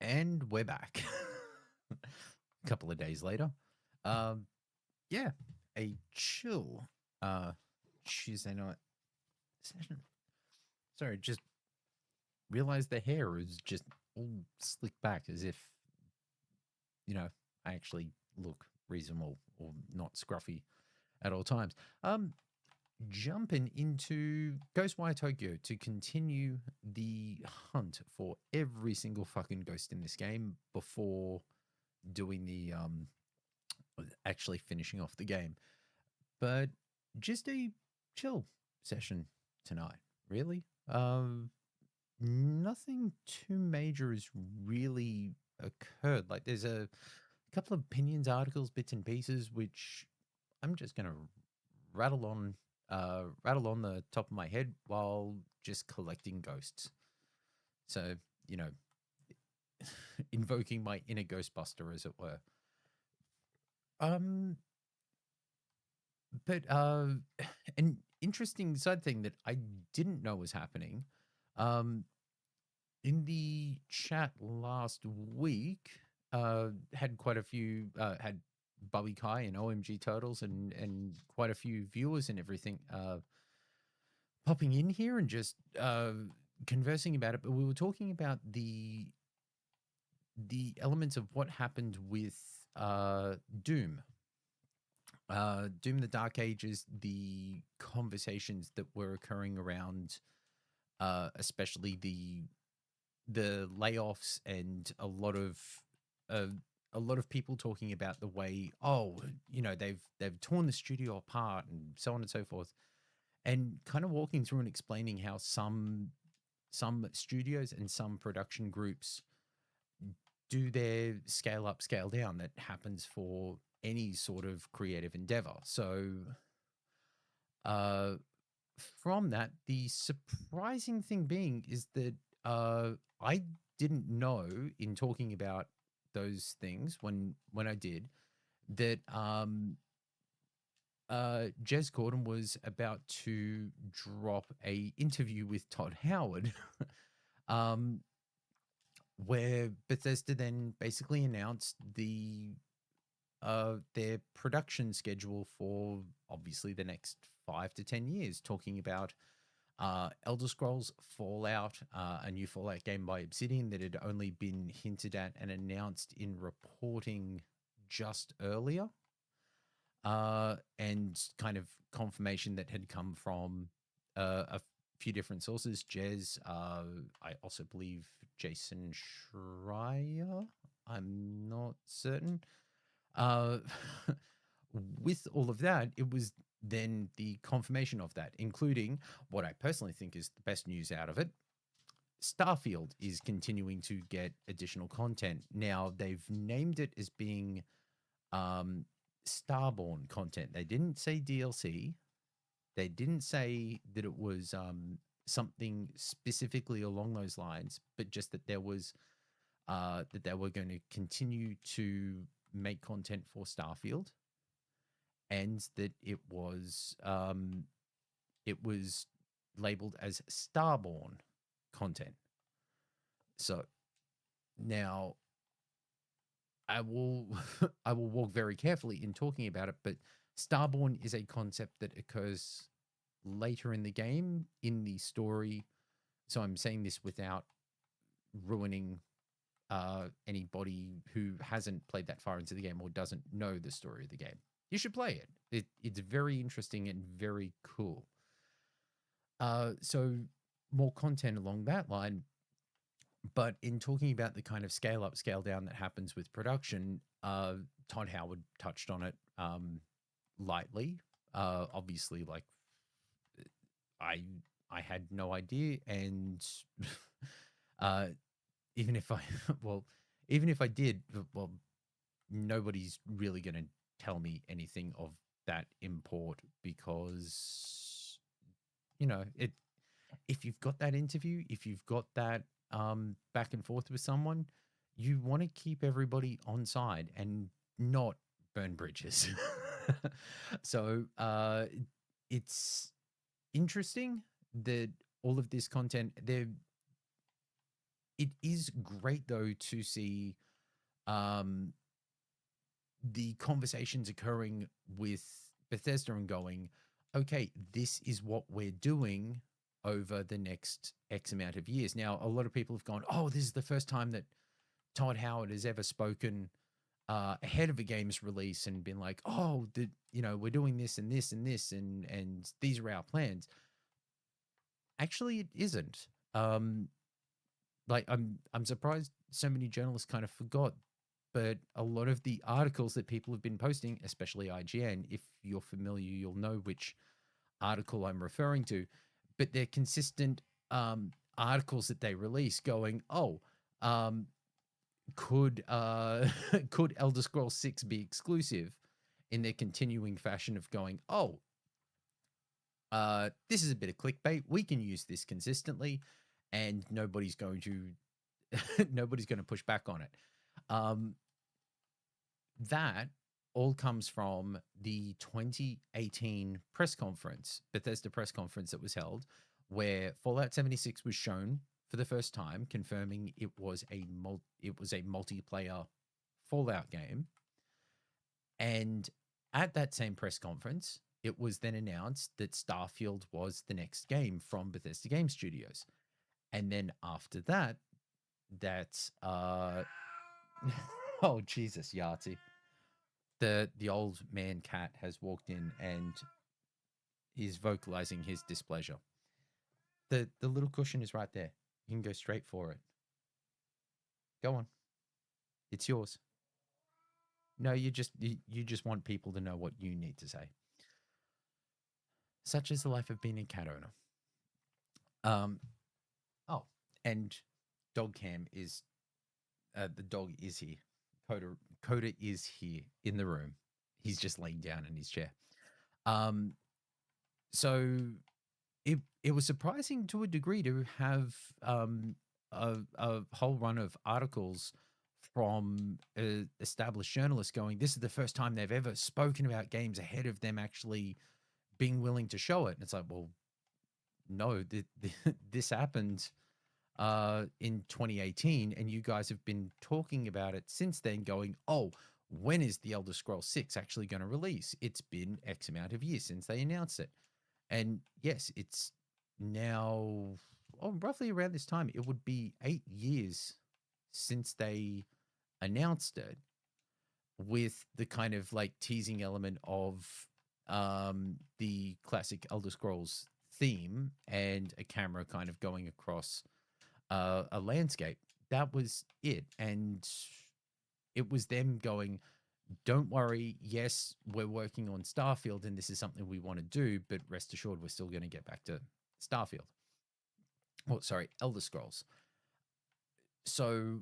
And we're back. A couple of days later. Um, yeah, a chill Tuesday night session. Sorry, just realized the hair is just all slicked back as if, I actually look reasonable or not scruffy at all times. Jumping into Ghostwire Tokyo to continue the hunt for every single fucking ghost in this game before doing the actually finishing off the game. But just a chill session tonight, really. Nothing too major has really occurred. Like there's a couple of opinions articles, bits and pieces, which I'm just gonna rattle on rattle on the top of my head while just collecting ghosts. So, you know, invoking my inner Ghostbuster, as it were. Um, but an interesting side thing that I didn't know was happening. Um, in the chat last week, had quite a few had Bubby Kai and OMG Turtles and quite a few viewers and everything popping in here and just conversing about it. But we were talking about the elements of what happened with Doom. Doom the Dark Ages, the conversations that were occurring around especially the layoffs and uh, a lot of people talking about the way, oh, they've torn the studio apart and so on and so forth, and kind of walking through and explaining how some studios and some production groups do their scale up, scale down that happens for any sort of creative endeavor. So uh, from that, the surprising thing being is that I didn't know in talking about those things when I did that Jez Gordon was about to drop a interview with Todd Howard, um, where Bethesda then basically announced their production schedule for obviously the next 5 to 10 years, talking about Elder Scrolls Fallout, a new Fallout game by Obsidian that had only been hinted at and announced in reporting just earlier, and kind of confirmation that had come from a few different sources. Jez, I also believe Jason Schreier. I'm not certain. Uh, with all of that, it was then the confirmation of that, including what I personally think is the best news out of it. Starfield is continuing to get additional content. Now, they've named it as being Starborn content. They didn't say DLC. They didn't say that it was something specifically along those lines, but just that there was that they were going to continue to make content for Starfield, and that it was labeled as Starborn content. So now I will I will walk very carefully in talking about it, but Starborn is a concept that occurs later in the game in the story. So I'm saying this without ruining anybody who hasn't played that far into the game or doesn't know the story of the game. You should play it. It's very interesting and very cool. So more content along that line. But in talking about the kind of scale up, scale down that happens with production, Todd Howard touched on it lightly. Obviously, like I had no idea, and even if I even if I did, well, nobody's really going to tell me anything of that import because it. If you've got that interview, if you've got that back and forth with someone, you want to keep everybody on side and not burn bridges. So it's interesting that all of this content, it is great though to see um, the conversations occurring with Bethesda and going, okay, this is what we're doing over the next X amount of years. Now, a lot of people have gone, oh, this is the first time that Todd Howard has ever spoken ahead of a game's release and been like, oh, we're doing this and this and this and these are our plans. Actually, it isn't. Like I'm surprised so many journalists kind of forgot, but a lot of the articles that people have been posting, especially IGN, if you're familiar, you'll know which article I'm referring to, but they're consistent articles that they release going, oh, could could Elder Scrolls 6 be exclusive, in their continuing fashion of going, oh, this is a bit of clickbait. We can use this consistently, and nobody's going to nobody's going to push back on it. That all comes from the 2018 press conference, Bethesda press conference that was held, where Fallout 76 was shown for the first time, confirming it was a multiplayer Fallout game. And at that same press conference, it was then announced that Starfield was the next game from Bethesda Game Studios. And then after that, oh Jesus, Yahtzee. The old man cat has walked in and is vocalizing his displeasure. The little cushion is right there. You can go straight for it. Go on. It's yours. No, you just want people to know what you need to say. Such is the life of being a cat owner. Oh, and dog cam is the dog is here. Coda is here in the room. He's just laying down in his chair. So it was surprising to a degree to have a whole run of articles from established journalists going, this is the first time they've ever spoken about games ahead of them actually being willing to show it. And it's like, well, no, this happened in 2018, and you guys have been talking about it since then, going, oh, when is the Elder Scrolls 6 actually going to release? It's been X amount of years since they announced it. And yes, it's now roughly around this time. It would be 8 years since they announced it, with the kind of like teasing element of the classic Elder Scrolls theme and a camera kind of going across a landscape. That was it. And it was them going, don't worry, yes, we're working on Starfield and this is something we want to do, but rest assured we're still going to get back to Starfield. Oh, sorry, Elder Scrolls. So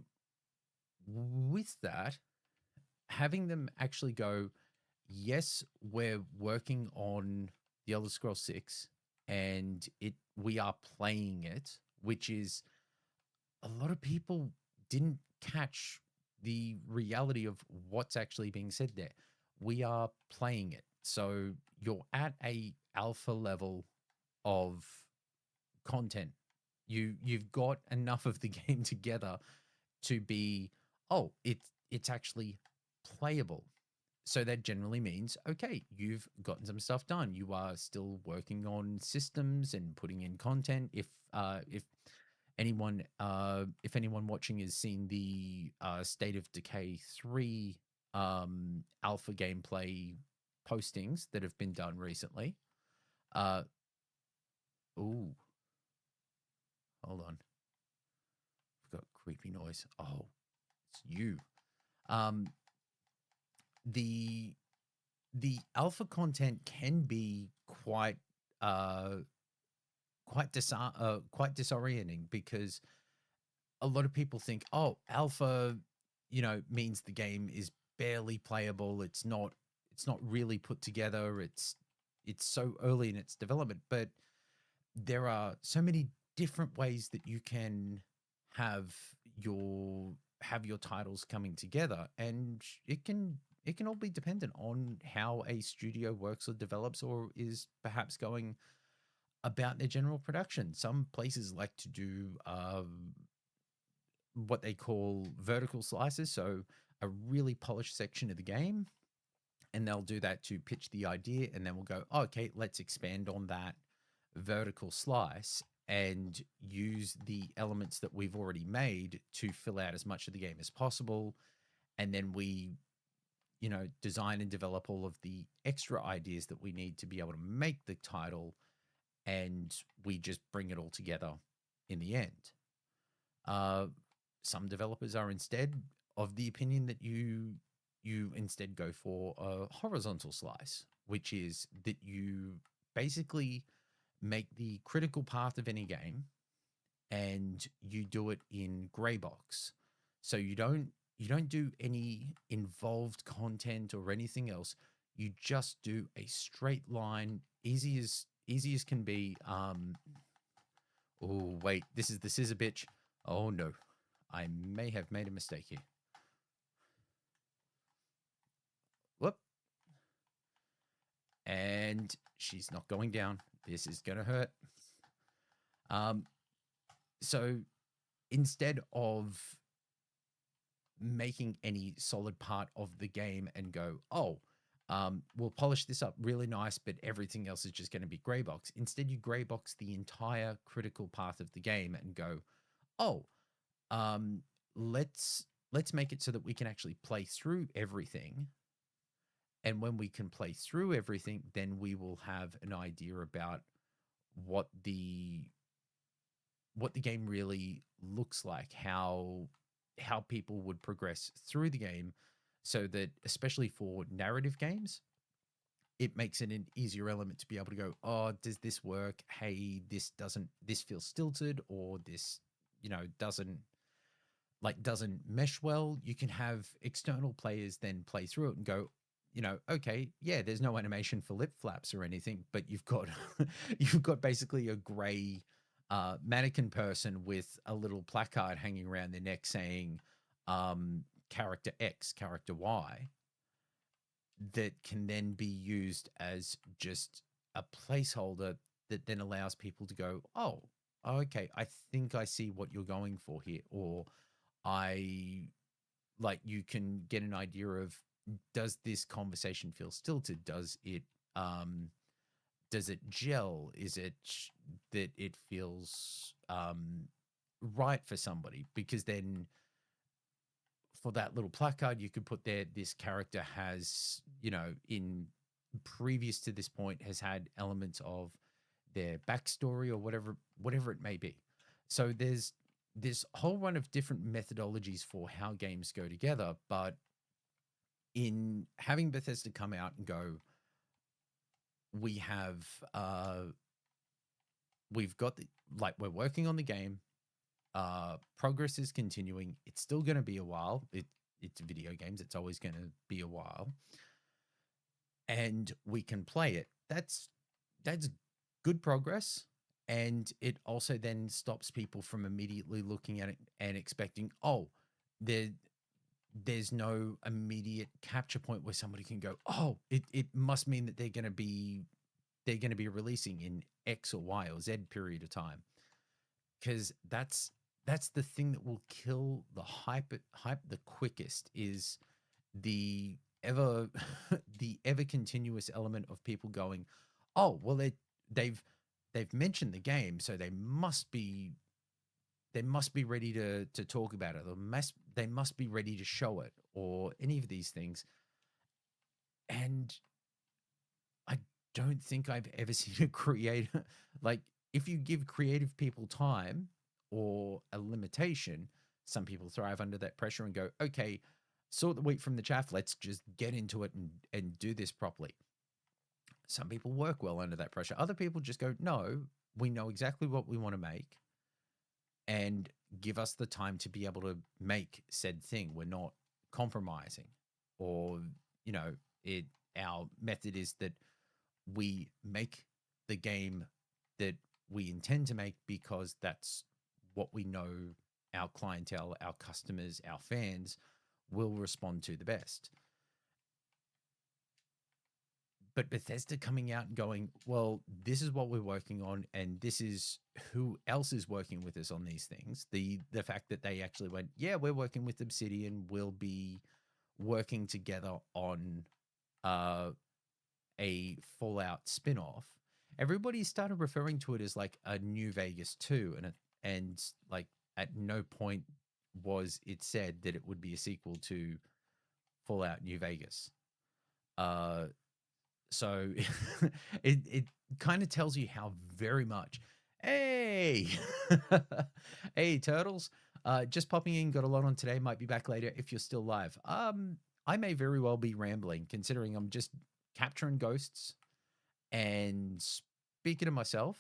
with that, having them actually go, yes, we're working on the Elder Scrolls 6 and we are playing it, which is, a lot of people didn't catch the reality of what's actually being said there. We are playing it. So you're at a alpha level of content. You've got enough of the game together to be, oh, it's actually playable. So that generally means, okay, you've gotten some stuff done. You are still working on systems and putting in content. If anyone watching has seen the State of Decay 3 alpha gameplay postings that have been done recently. Ooh, hold on. We've got creepy noise. Oh, it's you. The alpha content can be quite disorienting, because a lot of people think, oh, alpha, means the game is barely playable. It's not really put together. It's so early in its development, but there are so many different ways that you can have your titles coming together, and it can all be dependent on how a studio works or develops, or is perhaps going about their general production. Some places like to do what they call vertical slices, so a really polished section of the game, and they'll do that to pitch the idea, and then we'll go, oh, okay, let's expand on that vertical slice and use the elements that we've already made to fill out as much of the game as possible. And then we, design and develop all of the extra ideas that we need to be able to make the title, and we just bring it all together in the end. Uh, some developers are instead of the opinion that you instead go for a horizontal slice, which is that you basically make the critical path of any game and you do it in gray box. So you don't do any involved content or anything else. You just do a straight line, easy as can be. Oh wait, this is the scissor bitch. Oh no, I may have made a mistake here. Whoop. And she's not going down. This is gonna hurt. Um, so instead of making any solid part of the game and go, oh, we'll polish this up really nice, but everything else is just going to be gray box. Instead, you gray box the entire critical path of the game and go, oh, let's make it so that we can actually play through everything. And when we can play through everything, then we will have an idea about what the game really looks like, how people would progress through the game, so that especially for narrative games, it makes it an easier element to be able to go, oh, does this work? Hey, this feels stilted, or this, doesn't mesh well. You can have external players then play through it and go, okay, yeah, there's no animation for lip flaps or anything, but you've got you've got basically a gray mannequin person with a little placard hanging around their neck saying character X, character Y, that can then be used as just a placeholder that then allows people to go, oh, okay, I think I see what you're going for here. Or I like, you can get an idea of, does this conversation feel stilted? Does it gel? Is it that it feels right for somebody? Because then for that little placard, you could put there, this character has, in previous to this point, has had elements of their backstory or whatever it may be. So there's this whole run of different methodologies for how games go together. But in having Bethesda come out and go, we have we've got we're working on the game, progress is continuing, it's still going to be a while, it's video games, it's always going to be a while, and we can play it. That's good progress. And it also then stops people from immediately looking at it and expecting, oh, there's no immediate capture point where somebody can go, oh, it must mean that they're going to be releasing in X or Y or Z period of time. Because that's the thing that will kill the hype the quickest, is the ever the ever continuous element of people going, oh, well, they've mentioned the game, so they must be ready to talk about it, or they must be ready to show it, or any of these things. And I don't think I've ever seen a creator, like, if you give creative people time or a limitation, some people thrive under that pressure and go, okay, sort the wheat from the chaff, let's just get into it and do this properly. Some people work well under that pressure. Other people just go, no, we know exactly what we want to make, and give us the time to be able to make said thing. We're not compromising, or, our method is that we make the game that we intend to make, because that's what we know our clientele, our customers, our fans will respond to the best. but Bethesda coming out and going, well, this is what we're working on, and this is who else is working with us on these things. The fact that they actually went, yeah, we're working with Obsidian, we'll be working together on uh, a Fallout spin-off. Everybody started referring to it as like a New Vegas 2, and like at no point was it said that it would be a sequel to Fallout New Vegas. So it kind of tells you how very much. Hey, hey, turtles! Just popping in. Got a lot on today. Might be back later if you're still live. I may very well be rambling, considering I'm just capturing ghosts and speaking to myself.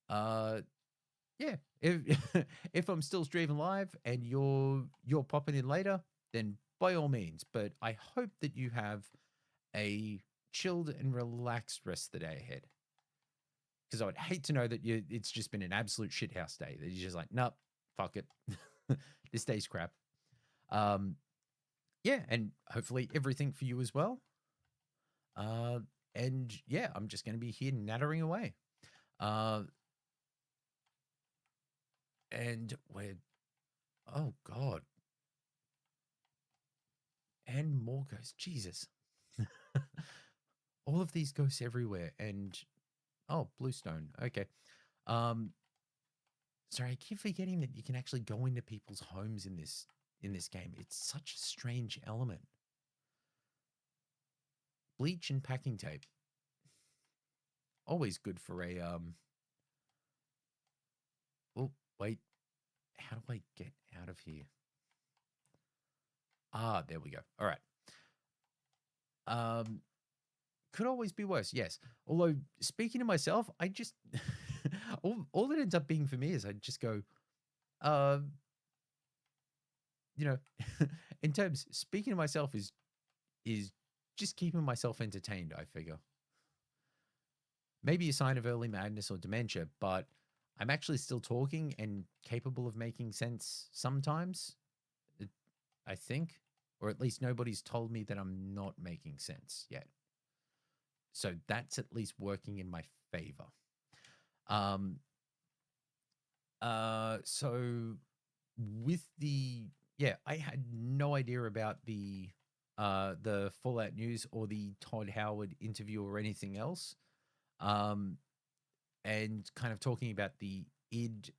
Yeah. If if I'm still streaming live and you're popping in later, then by all means. But I hope that you have a chilled and relaxed rest of the day ahead. Because I would hate to know that it's just been an absolute shithouse day. That you're just like, nope, fuck it. This day's crap. Yeah, and hopefully everything for you as well. And yeah, I'm just going to be here nattering away. And we're, oh God. And more ghosts. Jesus. All of these ghosts everywhere. And oh, Bluestone. Okay. Sorry, I keep forgetting that you can actually go into people's homes in this game. It's such a strange element. Bleach and packing tape. Always good for a oh, wait. How do I get out of here? Ah, there we go. All right. Could always be worse, yes. Although speaking to myself, I just all it ends up being for me is I just go, you know, in terms speaking to myself is just keeping myself entertained, I figure. Maybe a sign of early madness or dementia, but I'm actually still talking and capable of making sense sometimes, I think, or at least nobody's told me that I'm not making sense yet. So that's at least working in my favor. So with I had no idea about the Fallout news or the Todd Howard interview or anything else. And kind of talking about the id,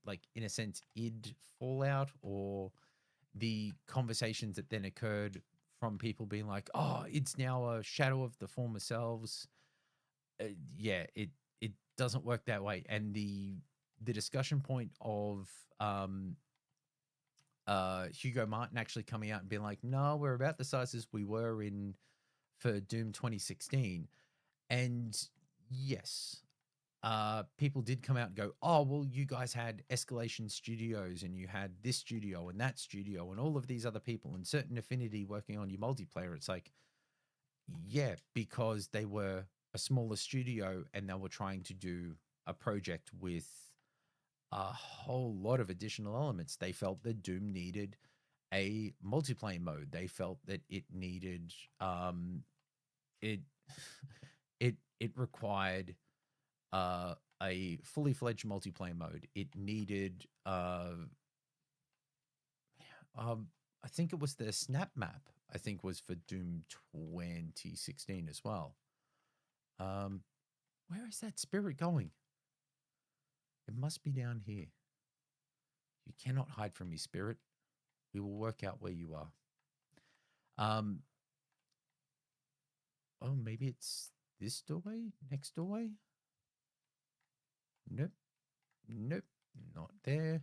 like in a sense id Fallout, or the conversations that then occurred from people being like, oh, it's now a shadow of the former selves. Yeah, it doesn't work that way. And the discussion point of Hugo Martin actually coming out and being like, no, we're about the sizes we were in for Doom 2016. And yes, people did come out and go, oh, well, you guys had Escalation Studios and you had this studio and that studio and all of these other people and certain affinity working on your multiplayer. It's like, yeah, because they were a smaller studio and they were trying to do a project with a whole lot of additional elements. They felt that Doom needed a multiplayer mode. They felt that it needed it it required a fully fledged multiplayer mode. It needed I think it was the snap map, I think was for Doom 2016 as well. Where is that spirit going? It must be down here. You cannot hide from me, spirit. We will work out where you are. Oh, maybe it's this doorway? Next doorway? Nope. Nope. Not there.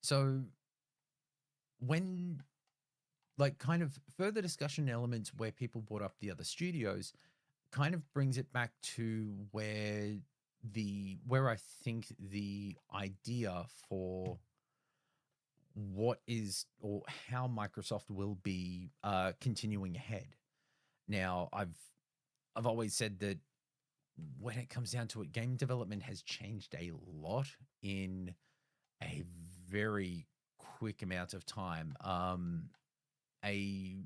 So when like kind of further discussion elements where people brought up the other studios kind of brings it back to where I think the idea for what is or how Microsoft will be continuing ahead. Now, I've always said that when it comes down to it, game development has changed a lot in a very quick amount of time, a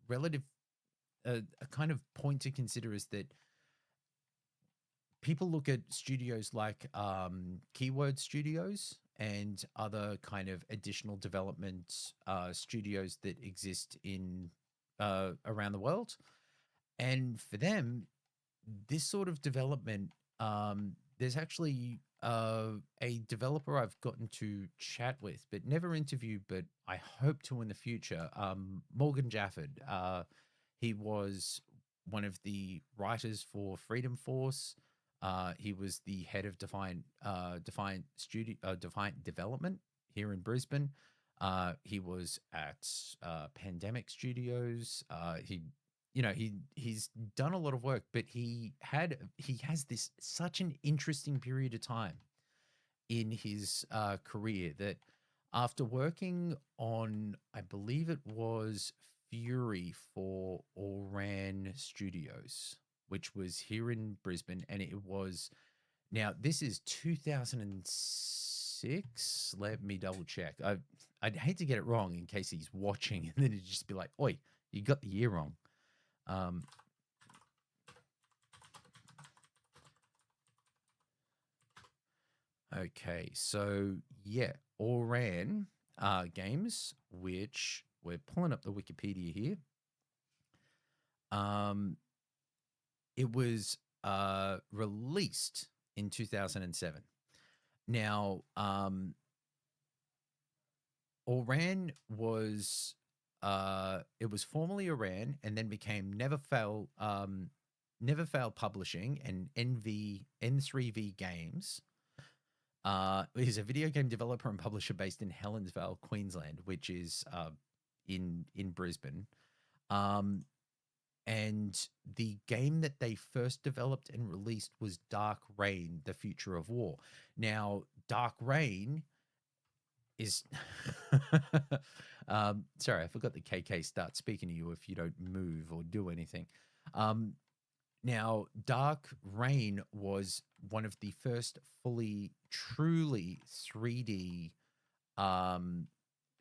relative, a kind of point to consider is that people look at studios like Keyword Studios and other kind of additional development studios that exist in around the world, and for them, this sort of development, there's actually a developer I've gotten to chat with, but never interviewed, but I hope to in the future. Morgan Jafford. He was one of the writers for Freedom Force. He was the head of Defiant Development here in Brisbane. He was at Pandemic Studios. He's done a lot of work, but he has this such an interesting period of time in his career that after working on, I believe it was Fury for Oran Studios, which was here in Brisbane, and it was, now this is 2006. Let me double check. I'd hate to get it wrong in case he's watching, and then it'd just be like, "Oi, you got the year wrong." Um, okay, so yeah, Oran Games, which we're pulling up the Wikipedia here. It was released in 2007. Now, Oran was it was formerly Oran and then became Never Fail Publishing and N3V Games. Is a video game developer and publisher based in Helensvale, Queensland, which is in Brisbane. And the game that they first developed and released was Dark Reign: The Future of War. Now, Dark Reign is sorry, I forgot the KK start speaking to you if you don't move or do anything. Now, Dark Reign was one of the first fully, truly 3D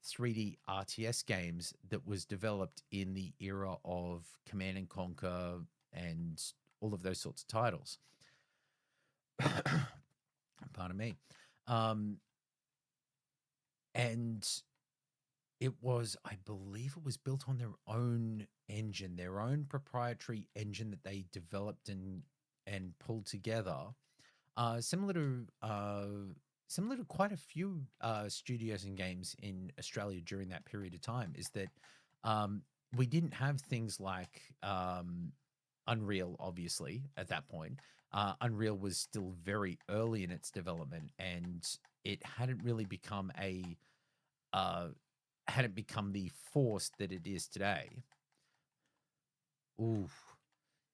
3D RTS games that was developed in the era of Command and Conquer and all of those sorts of titles. Pardon me. And it was, I believe it was built on their own engine, their own proprietary engine that they developed and pulled together. Similar to quite a few studios and games in Australia during that period of time, is that we didn't have things like Unreal, obviously, at that point. Unreal was still very early in its development, and it hadn't really become hadn't become the force that it is today. Ooh,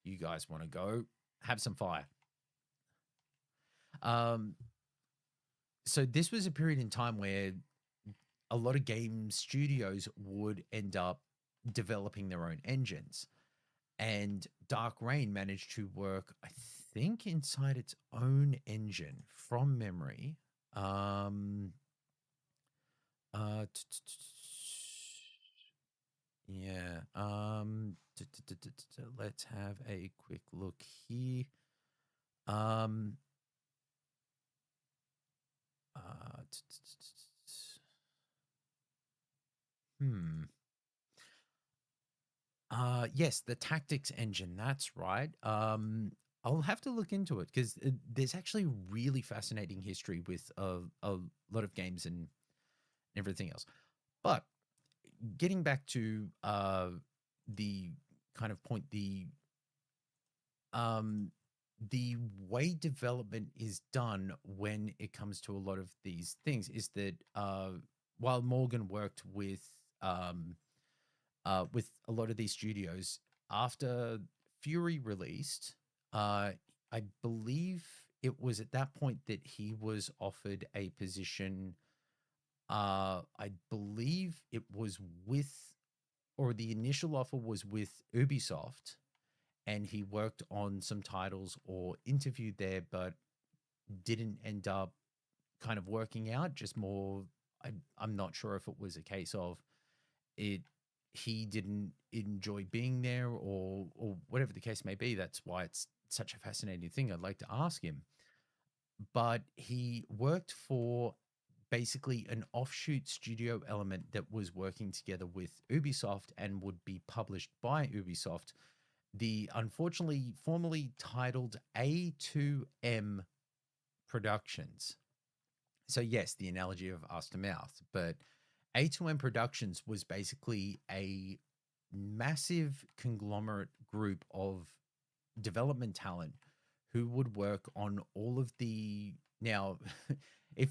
you guys want to go have some fire. So this was a period in time where a lot of game studios would end up developing their own engines. And Dark Reign managed to work, I think, inside its own engine from memory. Yeah. Let's have a quick look here. Yes, the tactics engine. That's right. I'll have to look into it because there's actually really fascinating history with a lot of games and everything else. But getting back to the kind of point, the way development is done when it comes to a lot of these things is that while Morgan worked with a lot of these studios, after Fury released, I believe it was at that point that he was offered a position. I believe it was with, or the initial offer was with Ubisoft, and he worked on some titles or interviewed there, but didn't end up kind of working out, just more I'm not sure if it was a case of it he didn't enjoy being there, or whatever the case may be. That's why it's such a fascinating thing. I'd like to ask him. But he worked for basically an offshoot studio element that was working together with Ubisoft and would be published by Ubisoft. The unfortunately formerly titled A2M Productions. So yes, the analogy of us to mouth, but A2M Productions was basically a massive conglomerate group of development talent who would work on all of the now if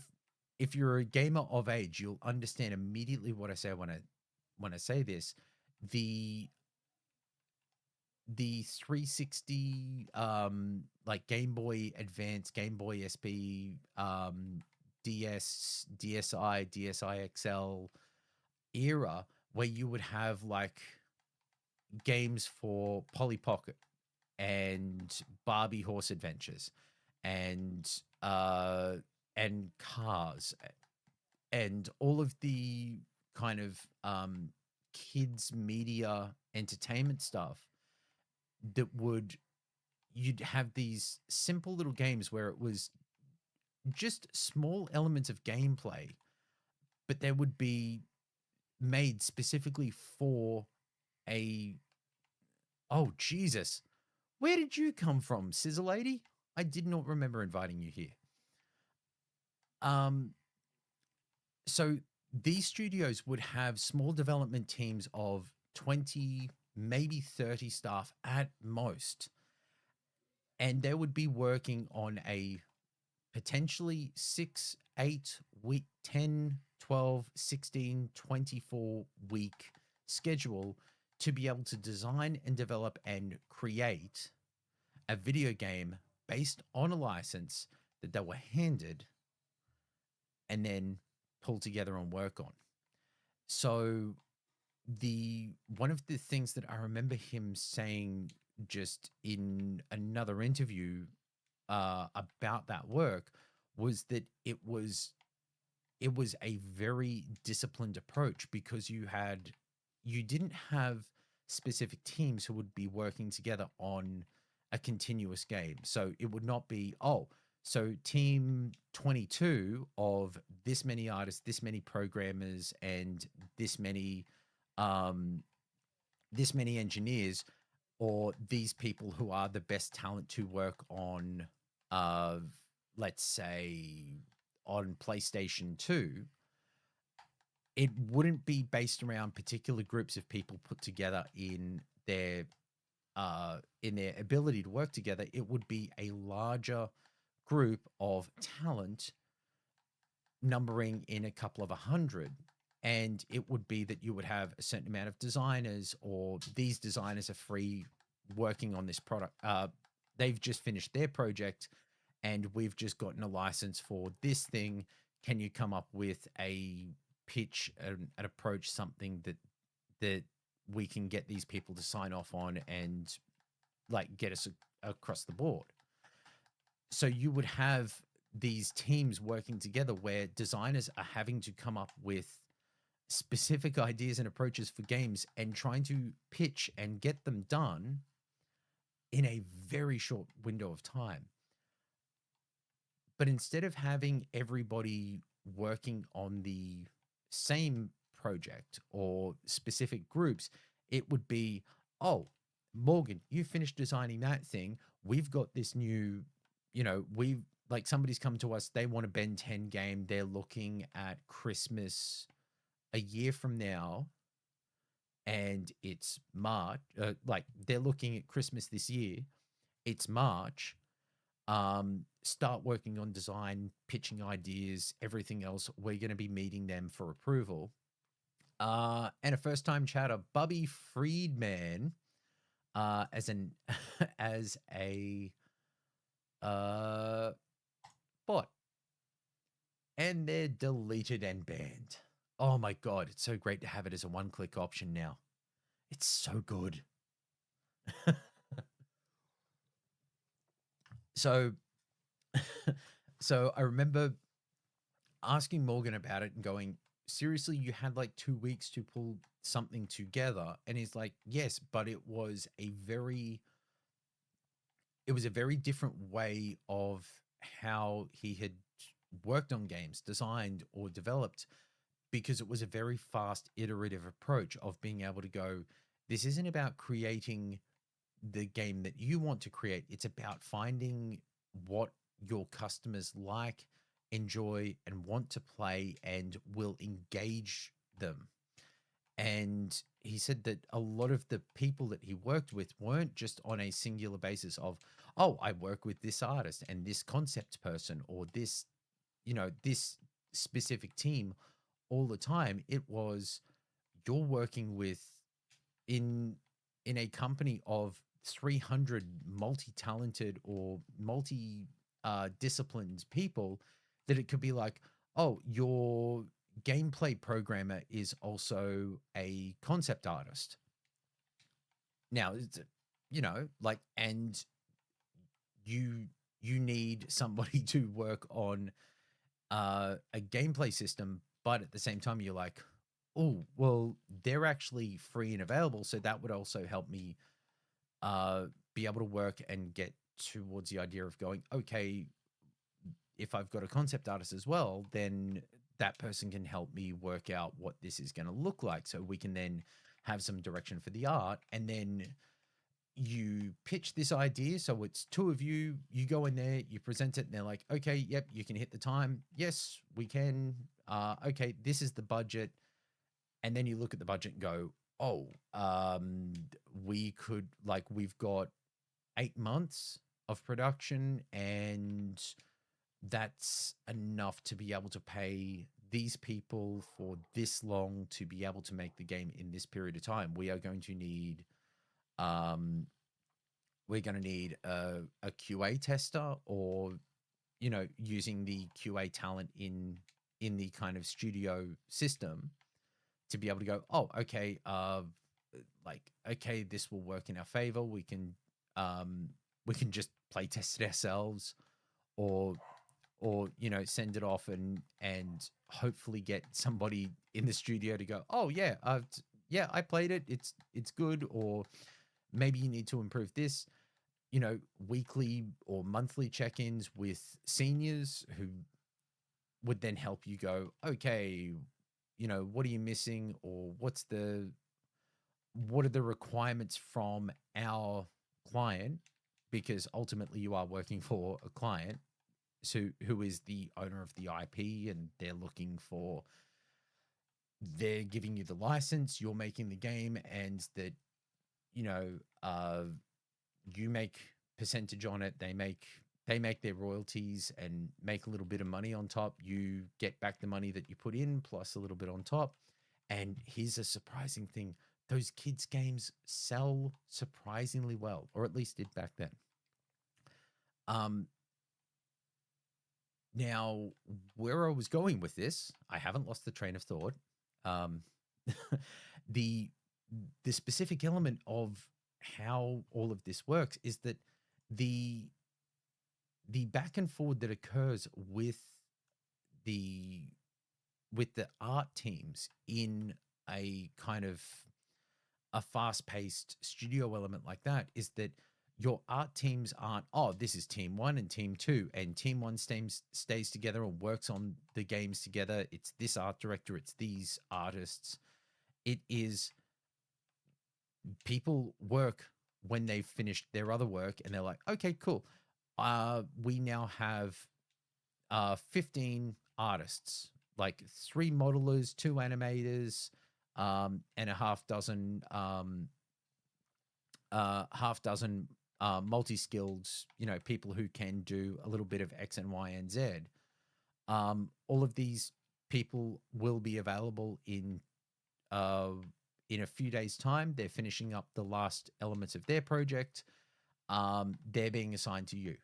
if you're a gamer of age, you'll understand immediately what I say when I say this. The the 360 like Game Boy Advance, Game Boy SP, DS, DSi, DSi XL era where you would have like games for Polly Pocket and Barbie Horse Adventures and uh and Cars and all of the kind of kids media entertainment stuff that would you'd have these simple little games where it was just small elements of gameplay, but they would be made specifically for a oh Jesus. Where did you come from, Scissor Lady? I did not remember inviting you here. Um, so these studios would have small development teams of 20, maybe 30 staff at most. And they would be working on a potentially 6, 8 week, 10, 12, 16, 24 week schedule to be able to design and develop and create a video game based on a license that they were handed and then pull together and work on. So the one of the things that I remember him saying just in another interview about that work was that it was a very disciplined approach because you didn't have specific teams who would be working together on a continuous game. So it would not be, oh, so team 22 of this many artists, this many programmers, and this many um this many engineers, or these people who are the best talent to work on uh let's say on PlayStation 2. It wouldn't be based around particular groups of people put together in their ability to work together. It would be a larger group of talent numbering in a couple of 100. And it would be that you would have a certain amount of designers, or these designers are free working on this product. They've just finished their project and we've just gotten a license for this thing. Can you come up with a pitch, an approach, something that we can get these people to sign off on and like get us across the board? So you would have these teams working together where designers are having to come up with specific ideas and approaches for games and trying to pitch and get them done in a very short window of time. But instead of having everybody working on the same project or specific groups, it would be, oh, Morgan, you finished designing that thing. We've got this new, we've like somebody's come to us. They want a Ben 10 game. They're looking at Christmas a year from now, and it's March. Like they're looking at Christmas this year. It's March. Start working on design, pitching ideas, everything else. We're going to be meeting them for approval. And a first-time chatter, Bubby Friedman, as an as a bot, and they're deleted and banned. Oh my god, it's so great to have it as a one-click option now. It's so good. So so I remember asking Morgan about it and going, seriously, you had like 2 weeks to pull something together. And he's like, yes, but it was a very different way of how he had worked on games, designed or developed, because it was a very fast iterative approach of being able to go, this isn't about creating the game that you want to create. It's about finding what your customers like, enjoy, and want to play and will engage them. And he said that a lot of the people that he worked with weren't just on a singular basis of, oh, I work with this artist and this concept person or this, this specific team all the time. It was, you're working with in a company of 300 multi-talented or multi disciplined people, that it could be like, oh, your gameplay programmer is also a concept artist. Now it's, like, and you need somebody to work on a gameplay system, but at the same time you're like, oh, well, they're actually free and available, so that would also help me be able to work and get towards the idea of going, okay, if I've got a concept artist as well, then that person can help me work out what this is going to look like, so we can then have some direction for the art. And then you pitch this idea, so it's two of you, you go in there, you present it, and they're like, okay, yep, you can hit the time, yes we can, okay, this is the budget. And then you look at the budget and go, oh, we could, like, we've got 8 months of production, and that's enough to be able to pay these people for this long to be able to make the game in this period of time. We are going to need a QA tester, or using the QA talent in the kind of studio system to be able to go, oh, okay, like, okay, this will work in our favor. We can just play test it ourselves, or send it off and hopefully get somebody in the studio to go, oh yeah, yeah, I played it, it's good, or maybe you need to improve this. Weekly or monthly check-ins with seniors who would then help you go, okay, what are you missing, or what are the requirements from our client, because ultimately you are working for a client, so who is the owner of the IP, and they're giving you the license, you're making the game, and that you know uh you make percentage on it, they make their royalties and make a little bit of money on top. You get back the money that you put in plus a little bit on top. And here's a surprising thing: those kids games sell surprisingly well, or at least did back then. um Now, where I was going with this, I haven't lost the train of thought. Um, the the specific element of how all of this works is that the back and forward that occurs the the art teams in a kind of a fast-paced studio element like that is that your art teams aren't, oh, this is team one and team two, and team one stays together and works on the games together. It's this art director, it's these artists. It is, people work when they've finished their other work and they're like, okay, cool. We now have 15 artists, like 3 modelers, 2 animators, and a half dozen multi-skilled, people who can do a little bit of X and Y and Z. All of these people will be available in a few days' time. They're finishing up the last elements of their project. They're being assigned to you.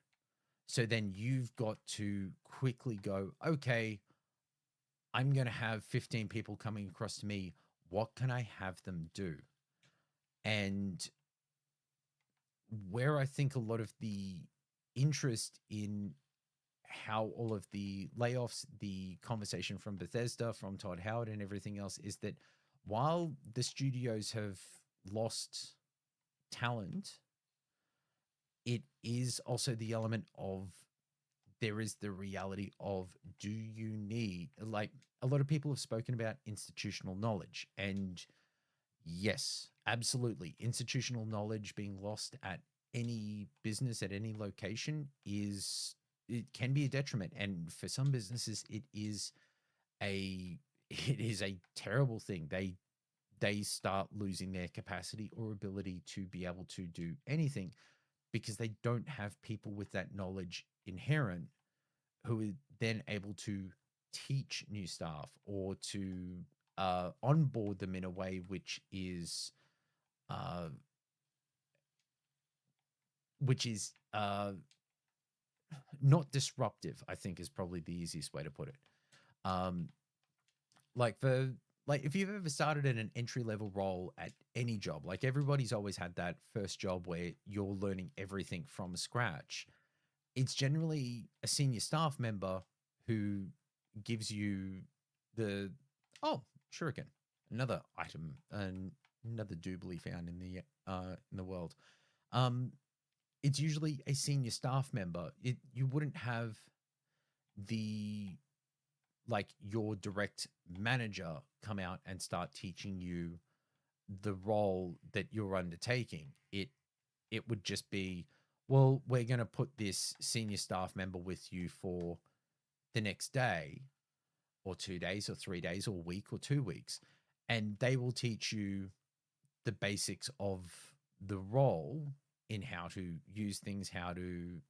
So then you've got to quickly go, okay, I'm going to have 15 people coming across to me. What can I have them do? And where I think a lot of the interest in how all of the layoffs, the conversation from Bethesda, from Todd Howard, and everything else is that while the studios have lost talent, it is also the element of there is the reality of do you need, like, a lot of people have spoken about institutional knowledge, and yes, absolutely, institutional knowledge being lost at any business at any location is, it can be a detriment, and for some businesses a it is a terrible thing. They start losing their capacity or ability to be able to do anything because they don't have people with that knowledge inherent who are then able to teach new staff or to onboard them in a way uh, which is not disruptive. I think is probably the easiest way to put it. Um, like for like if you've ever started in an entry level role at any job, like everybody's always had that first job where you're learning everything from scratch. It's generally a senior staff member who gives you the oh shuriken, another item and another doobly found in the world. Um, it's usually a senior staff member. You wouldn't have the like your direct manager come out and start teaching you the role that you're undertaking. It would just be, well, we're going to put this senior staff member with you for the next day or 2 days or 3 days or a week or 2 weeks, and they will teach you the basics of the role in how to use things, how to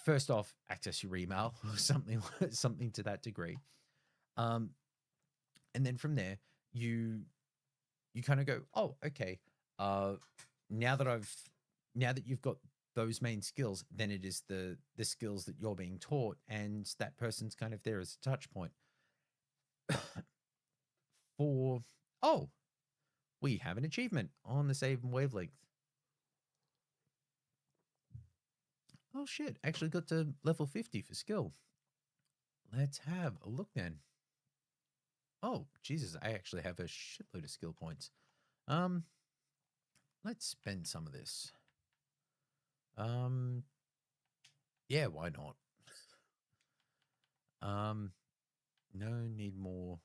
first off access your email or something to that degree. Um, and then from there, you you kind of go, oh, okay. Uh, now that I've now that you've got those main skills, then it is the skills that you're being taught, and that person's kind of there as a touch point for oh, we have an achievement on the same wavelength. Oh shit, actually got to level 50 for skill. Let's have a look then. Oh, Jesus, I actually have a shitload of skill points. Um, let's spend some of this. Um, yeah, why not? No, need more.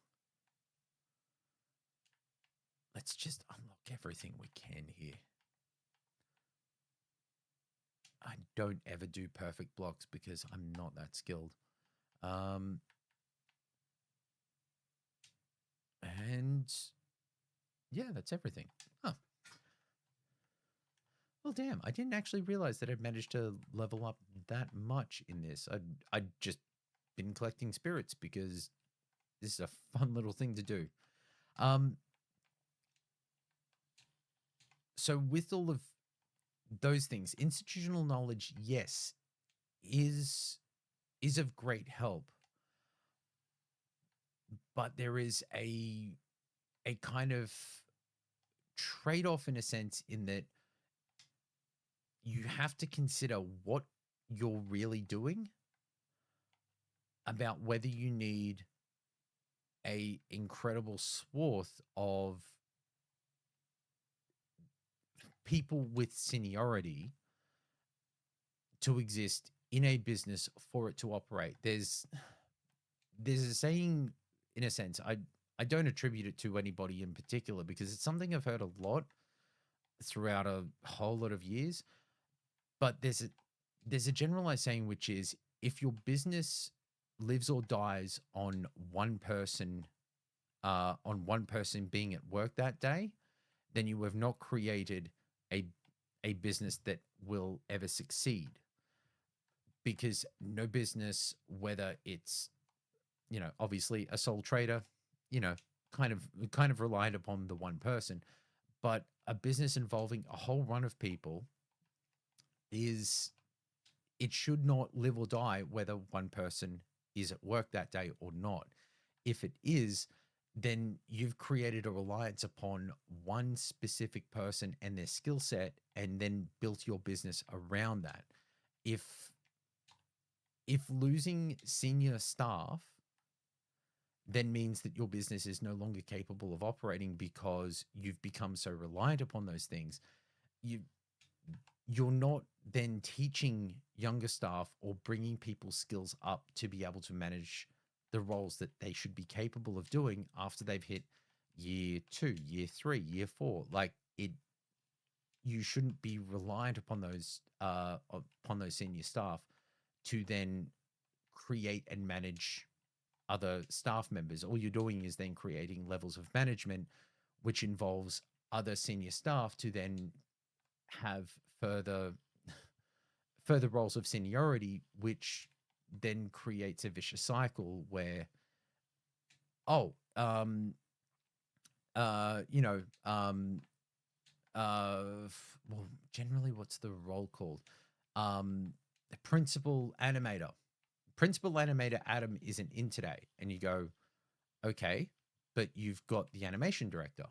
Let's just unlock everything we can here. I don't ever do perfect blocks because I'm not that skilled. Um, and yeah, that's everything. Huh. Well, damn, I didn't actually realize that I'd managed to level up that much in this. I'd just been collecting spirits because this is a fun little thing to do. Um, so with all of those things, institutional knowledge, yes, is of great help, but there is a kind of trade-off in a sense in that you have to consider what you're really doing about whether you need a incredible swath of people with seniority to exist in a business for it to operate. There's a saying, in a sense, I don't attribute it to anybody in particular because it's something I've heard a lot throughout a whole lot of years. But there's a generalized saying which is if your business lives or dies on one person being at work that day, then you have not created a a business that will ever succeed. Because no business, whether it's obviously a sole trader, you know, kind of reliant upon the one person, but a business involving a whole run of people is it should not live or die whether one person is at work that day or not. If it is, then you've created a reliance upon one specific person and their skill set and then built your business around that. if losing senior staff then means that your business is no longer capable of operating because you've become so reliant upon those things, you you're not then teaching younger staff or bringing people's skills up to be able to manage the roles that they should be capable of doing after they've hit year 2, year 3, year 4. Like it, you shouldn't be reliant upon those senior staff to then create and manage other staff members. All you're doing is then creating levels of management, which involves other senior staff to then have further roles of seniority, which then creates a vicious cycle where, oh, you know, well, generally, what's the role called? The principal animator. Principal animator Adam isn't in today, and you go, okay, but you've got the animation director.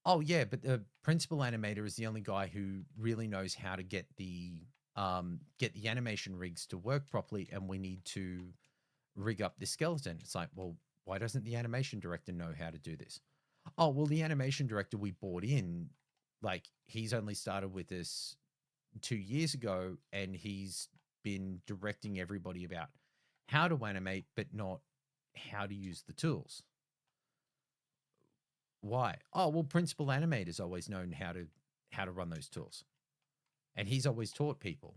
Oh yeah, but the principal animator is the only guy who really knows how to get the animation rigs to work properly, and we need to rig up the skeleton. It's like, well, why doesn't the animation director know how to do this? Oh, well, the animation director we brought in, like, he's only started with this 2 years ago, and he's been directing everybody about how to animate, but not how to use the tools. Why? Oh, well, principal animator's always known how to run those tools, and he's always taught people.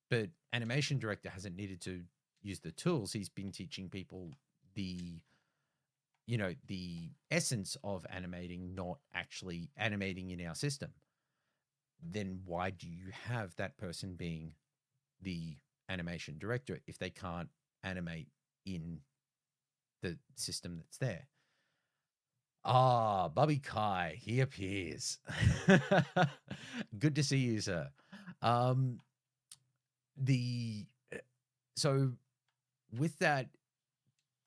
But animation director hasn't needed to use the tools. He's been teaching people the the essence of animating, not actually animating in our system. Then why do you have that person being the animation director if they can't animate in the system that's there? Ah, Bubby Kai, he appears. Good to see you, sir. Um, the so with that,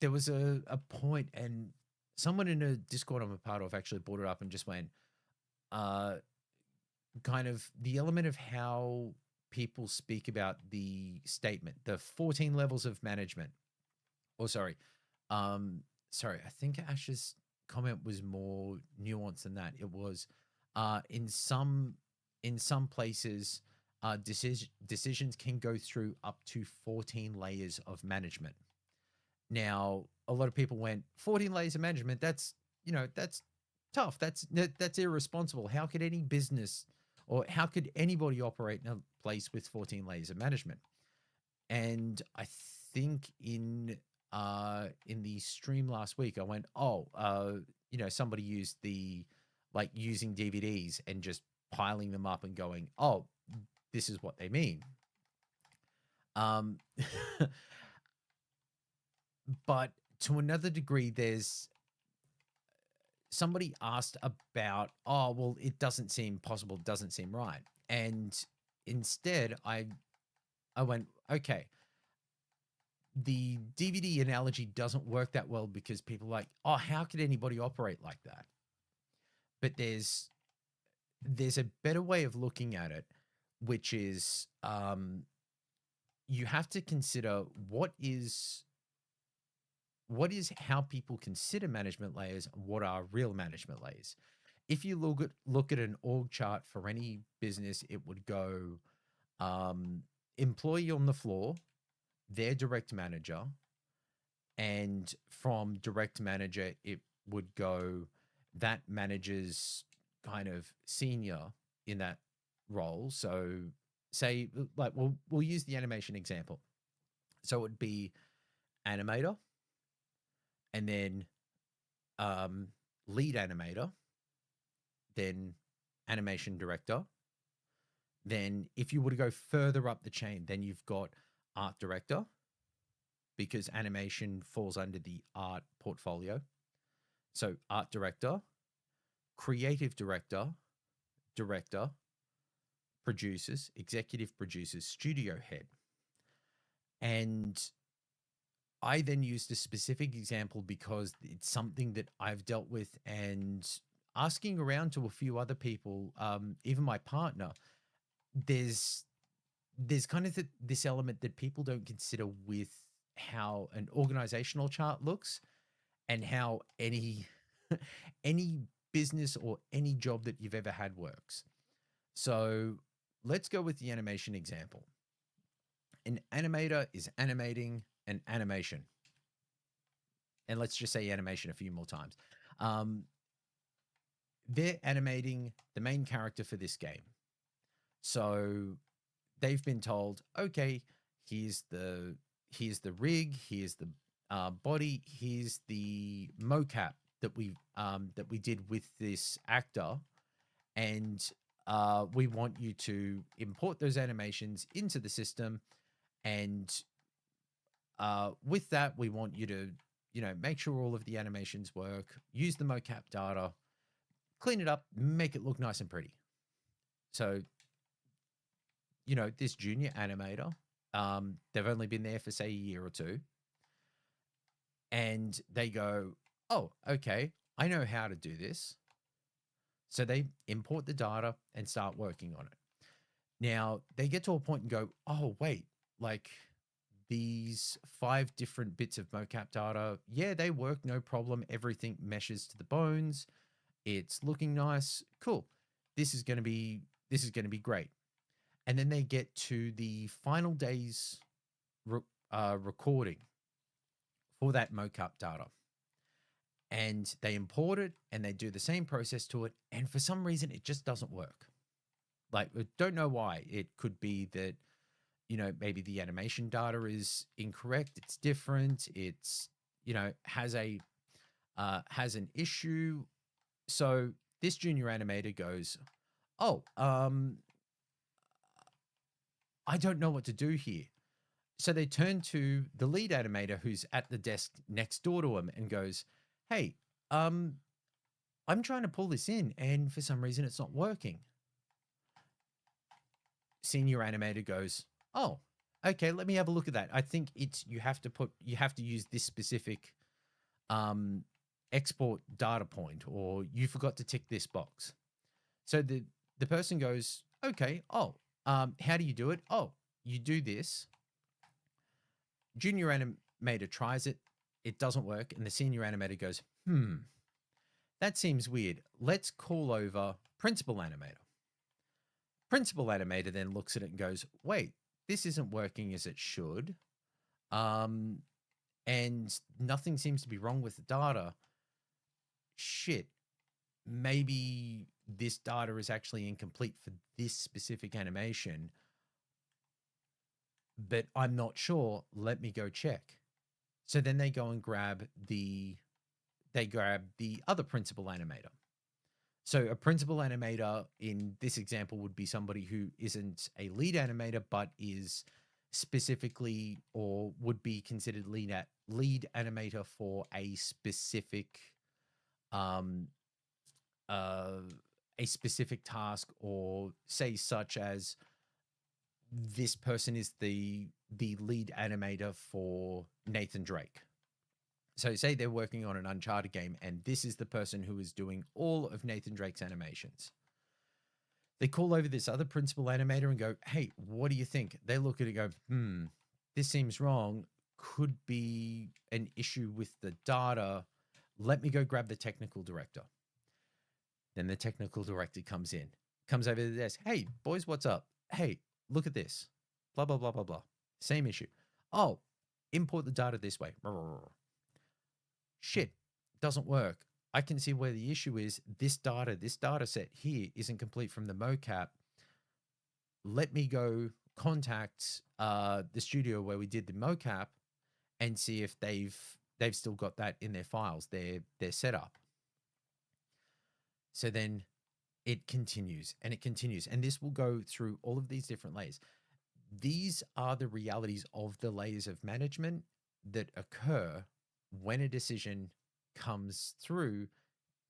there was a point, and someone in a Discord I'm a part of actually brought it up and just went, uh, kind of the element of how people speak about the statement, the 14 levels of management. Or sorry, I think Ash's comment was more nuanced than that. It was in some places, decisions can go through up to 14 layers of management. Now, a lot of people went 14 layers of management. That's that's tough. That's irresponsible. How could any business or how could anybody operate in a place with 14 layers of management? And I think in the stream last week, I went, oh, somebody used the like using DVDs and just piling them up and going, oh, this is what they mean. Um, but to another degree, there's somebody asked about, oh, well, it doesn't seem possible, doesn't seem right. And instead, I went, okay, the DVD analogy doesn't work that well because people are like, oh, how could anybody operate like that? But there's a better way of looking at it, which is you have to consider what is how people consider management layers and what are real management layers. If you look at an org chart for any business, it would go employee on the floor, their direct manager, and from direct manager, it would go that manager's kind of senior in that role. So say like we'll use the animation example. So it would be animator, and then lead animator, then animation director. Then if you were to go further up the chain, then you've got art director, because animation falls under the art portfolio. So art director, creative director, director, producers, executive producers, studio head. And I then used a specific example because it's something that I've dealt with, and asking around to a few other people, even my partner, there's there's kind of this element that people don't consider with how an organizational chart looks and how any any business or any job that you've ever had works. So let's go with the animation example. An animator is animating an animation. And let's just say animation a few more times. Um, they're animating the main character for this game. So they've been told, okay, here's the rig, here's the body, here's the mocap that we did with this actor, and we want you to import those animations into the system, and with that, we want you to, make sure all of the animations work, use the mocap data, clean it up, make it look nice and pretty. So, this junior animator, they've only been there for, say, a year or two, and they go, oh, okay, I know how to do this. So they import the data and start working on it. Now, they get to a point and go, oh, wait, like these 5 different bits of mocap data, yeah, they work, no problem. Everything meshes to the bones. It's looking nice. Cool. This is going to be great. And then they get to the final day's recording for that mocap data. And they import it and they do the same process to it. And for some reason, it just doesn't work. Like, I don't know why. It could be that, maybe the animation data is incorrect. It's different. It's, has an issue. So this junior animator goes, oh, I don't know what to do here. So they turn to the lead animator who's at the desk next door to him and goes, hey, I'm trying to pull this in and for some reason it's not working. Senior animator goes, oh, okay, let me have a look at that. I think you have to use this specific export data point, or you forgot to tick this box. So the person goes, okay, oh, how do you do it? Oh, you do this. Junior animator tries it. It doesn't work. And the senior animator goes, that seems weird. Let's call over principal animator. Principal animator then looks at it and goes, wait, this isn't working as it should. And nothing seems to be wrong with the data. Shit, maybe this data is actually incomplete for this specific animation, but I'm not sure. Let me go check. So then they go and grab the other principal animator. So a principal animator in this example would be somebody who isn't a lead animator, but is specifically or would be considered lead animator for a specific task, or say such as this person is the lead animator for Nathan Drake. So say they're working on an Uncharted game and this is the person who is doing all of Nathan Drake's animations. They call over this other principal animator and go, hey, what do you think? They look at it and go, this seems wrong. Could be an issue with the data. Let me go grab the technical director. Then the technical director comes over to the desk. Hey, boys, what's up? Hey, look at this. Blah, blah, blah, blah, blah. Same issue. Oh, import the data this way. Shit, doesn't work. I can see where the issue is. This data set here isn't complete from the mocap. Let me go contact the studio where we did the mocap and see if they've still got that in their files, their setup. So then it continues and it continues. And this will go through all of these different layers. These are the realities of the layers of management that occur when a decision comes through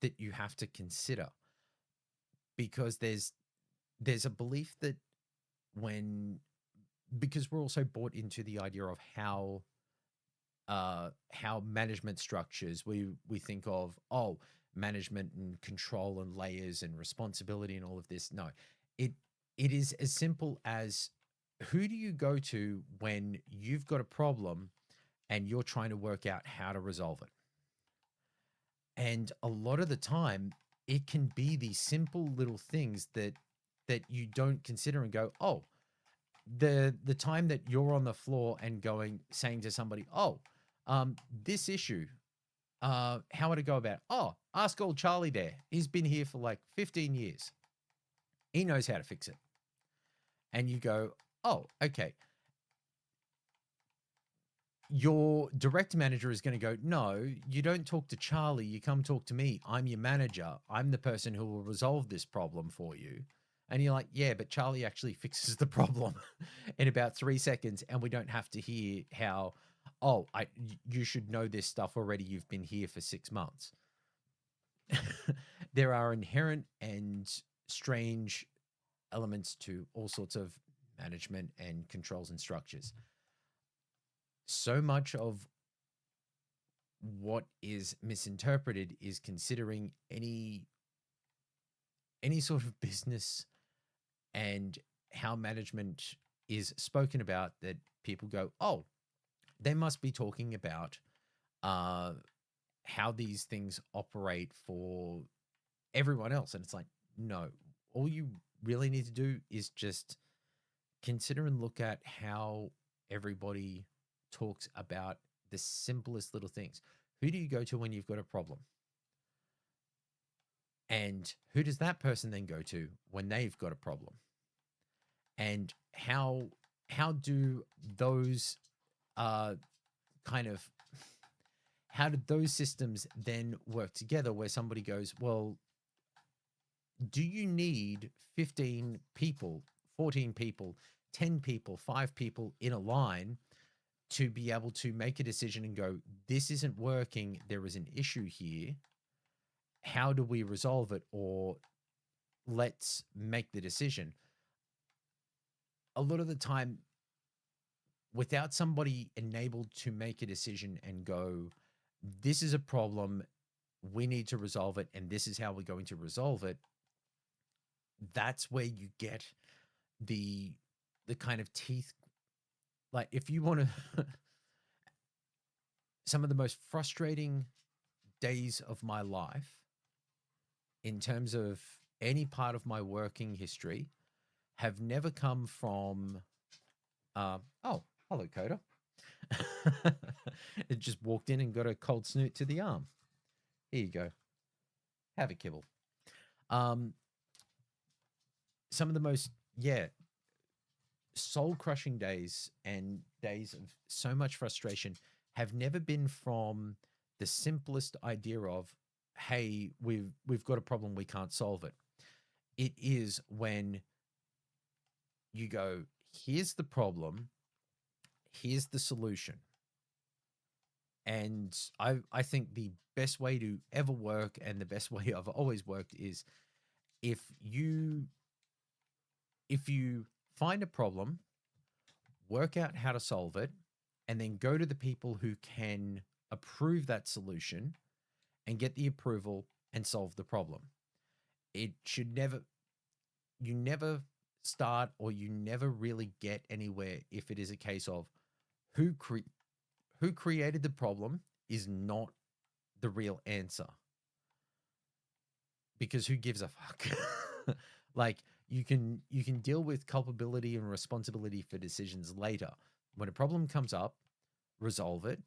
that you have to consider. Because there's a belief that because we're also bought into the idea of how management structures, we think of, management and control and layers and responsibility and all of this. No, it is as simple as who do you go to when you've got a problem and you're trying to work out how to resolve it? And a lot of the time, it can be these simple little things that you don't consider and go, oh, the time that you're on the floor and saying to somebody, oh, this issue, how would I go about it? Oh, ask old Charlie there. He's been here for like 15 years. He knows how to fix it. And you go, oh, okay. Your direct manager is going to go, no, you don't talk to Charlie. You come talk to me. I'm your manager. I'm the person who will resolve this problem for you. And you're like, yeah, but Charlie actually fixes the problem in about 3 seconds. And we don't have to hear how, oh, you should know this stuff already. You've been here for 6 months. There are inherent and strange elements to all sorts of management and controls and structures. So much of what is misinterpreted is considering any sort of business and how management is spoken about, that people go, oh, they must be talking about how these things operate for everyone else. And it's like, no, all you really need to do is just consider and look at how everybody talks about the simplest little things. Who do you go to when you've got a problem? And who does that person then go to when they've got a problem? And how do those kind of how did those systems then work together, where somebody goes, well, do you need 15 people, 14 people, 10 people, 5 people in a line to be able to make a decision and go, this isn't working, there is an issue here. How do we resolve it? Or let's make the decision. A lot of the time, without somebody enabled to make a decision and go, this is a problem, we need to resolve it, and this is how we're going to resolve it, that's where you get the kind of teeth. Like, if you want to, some of the most frustrating days of my life in terms of any part of my working history have never come from, oh, hello, Coda. It just walked in and got a cold snoot to the arm. Here you go. Have a kibble. Some of the most, soul-crushing days and days of so much frustration have never been from the simplest idea of, hey, we've got a problem, we can't solve it. It is when you go, here's the problem, here's the solution. And I think the best way to ever work, and the best way I've always worked, is if you find a problem, work out how to solve it, and then go to the people who can approve that solution and get the approval and solve the problem. It should never, you never start, or you never really get anywhere if it is a case of who created the problem is not the real answer. Because who gives a fuck? Like, you can deal with culpability and responsibility for decisions later. When a problem comes up, resolve it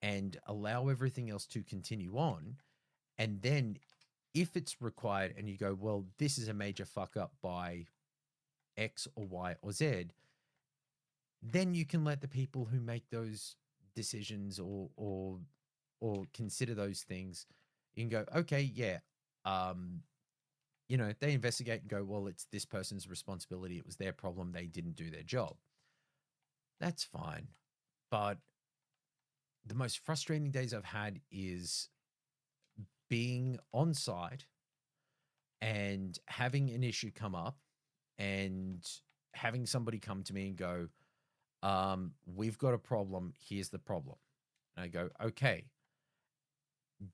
and allow everything else to continue on. And then if it's required and you go, well, this is a major fuck up by X or Y or Z, then you can let the people who make those decisions or consider those things, you can go, okay, yeah, they investigate and go, well, it's this person's responsibility. It was their problem. They didn't do their job. That's fine. But the most frustrating days I've had is being on site and having an issue come up and having somebody come to me and go, we've got a problem. Here's the problem. And I go, okay,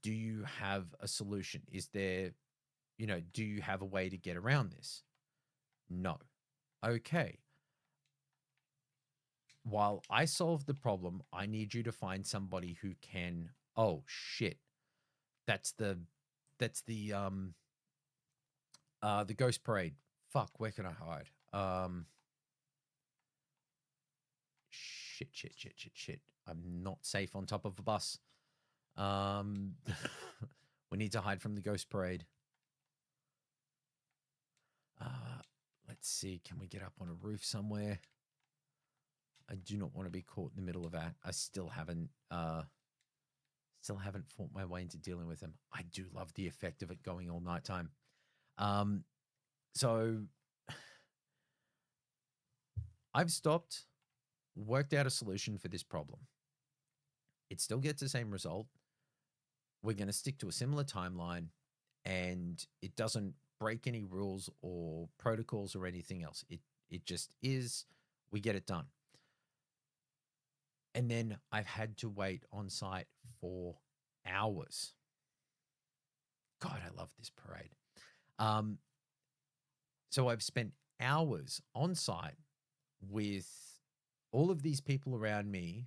do you have a solution? Is there, do you have a way to get around this? No. Okay. while I solve the problem, I need you to find somebody who can. Oh shit, that's the the Ghost Parade. Fuck, where can I hide? Shit. I'm not safe on top of a bus. Um, we need to hide from the Ghost Parade. Uh, let's see. Can we get up on a roof somewhere? I do not want to be caught in the middle of that. I still haven't fought my way into dealing with them. I do love the effect of it going all nighttime. So I've stopped, worked out a solution for this problem. It still gets the same result. We're going to stick to a similar timeline, and it doesn't break any rules or protocols or anything else. It just is. We get it done. And then I've had to wait on site for hours. God, I love this parade. So I've spent hours on site with all of these people around me,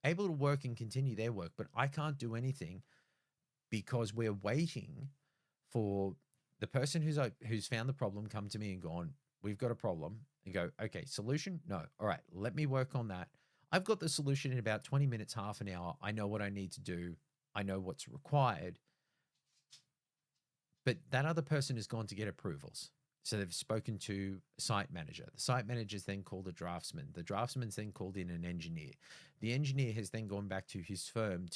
able to work and continue their work, but I can't do anything because we're waiting for the person who's found the problem come to me and gone, we've got a problem, and go, okay, solution? No. All right, let me work on that. I've got the solution in about 20 minutes, half an hour. I know what I need to do. I know what's required. But that other person has gone to get approvals. So they've spoken to a site manager. The site manager is then called a draftsman. The draftsman's then called in an engineer. The engineer has then gone back to his firm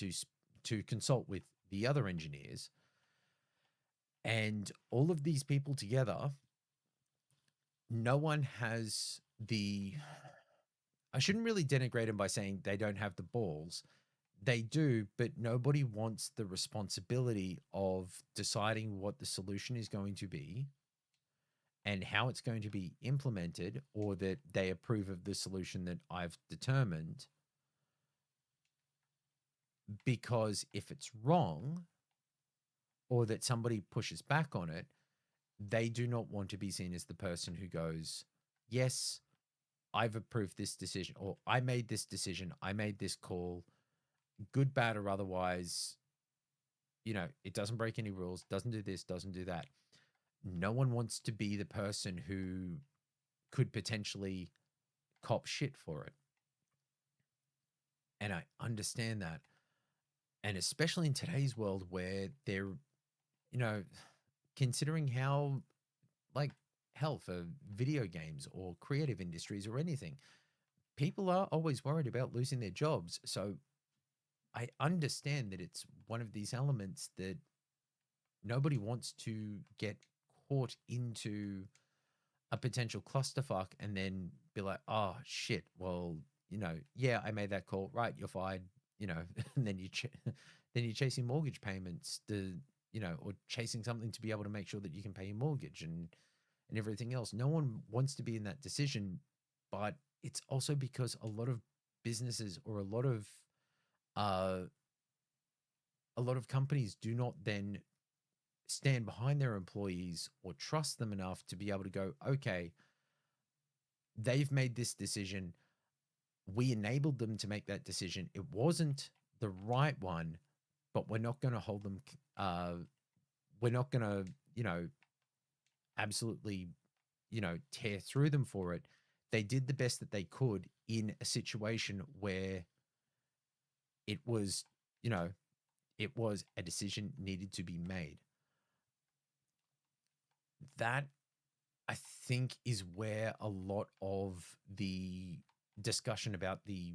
to consult with the other engineers. And all of these people together, no one has the... I shouldn't really denigrate them by saying they don't have the balls. They do, but nobody wants the responsibility of deciding what the solution is going to be and how it's going to be implemented, or that they approve of the solution that I've determined. Because if it's wrong, or that somebody pushes back on it, they do not want to be seen as the person who goes, yes, I've approved this decision, or I made this decision, I made this call, good, bad, or otherwise, it doesn't break any rules, doesn't do this, doesn't do that. No one wants to be the person who could potentially cop shit for it. And I understand that. And especially in today's world where they're, considering how, like, hell, for video games or creative industries or anything, people are always worried about losing their jobs. So I understand that it's one of these elements that nobody wants to get caught into a potential clusterfuck and then be like, oh shit, well, yeah, I made that call, right? You're fired, and then then you're chasing mortgage payments to, or chasing something to be able to make sure that you can pay your mortgage and everything else. No one wants to be in that decision, but it's also because a lot of businesses or a lot of companies do not then stand behind their employees or trust them enough to be able to go, okay, they've made this decision. We enabled them to make that decision. It wasn't the right one, but we're not going to hold them. We're not going to, absolutely, tear through them for it. They did the best that they could in a situation where it was, it was a decision needed to be made. That, I think, is where a lot of the discussion about the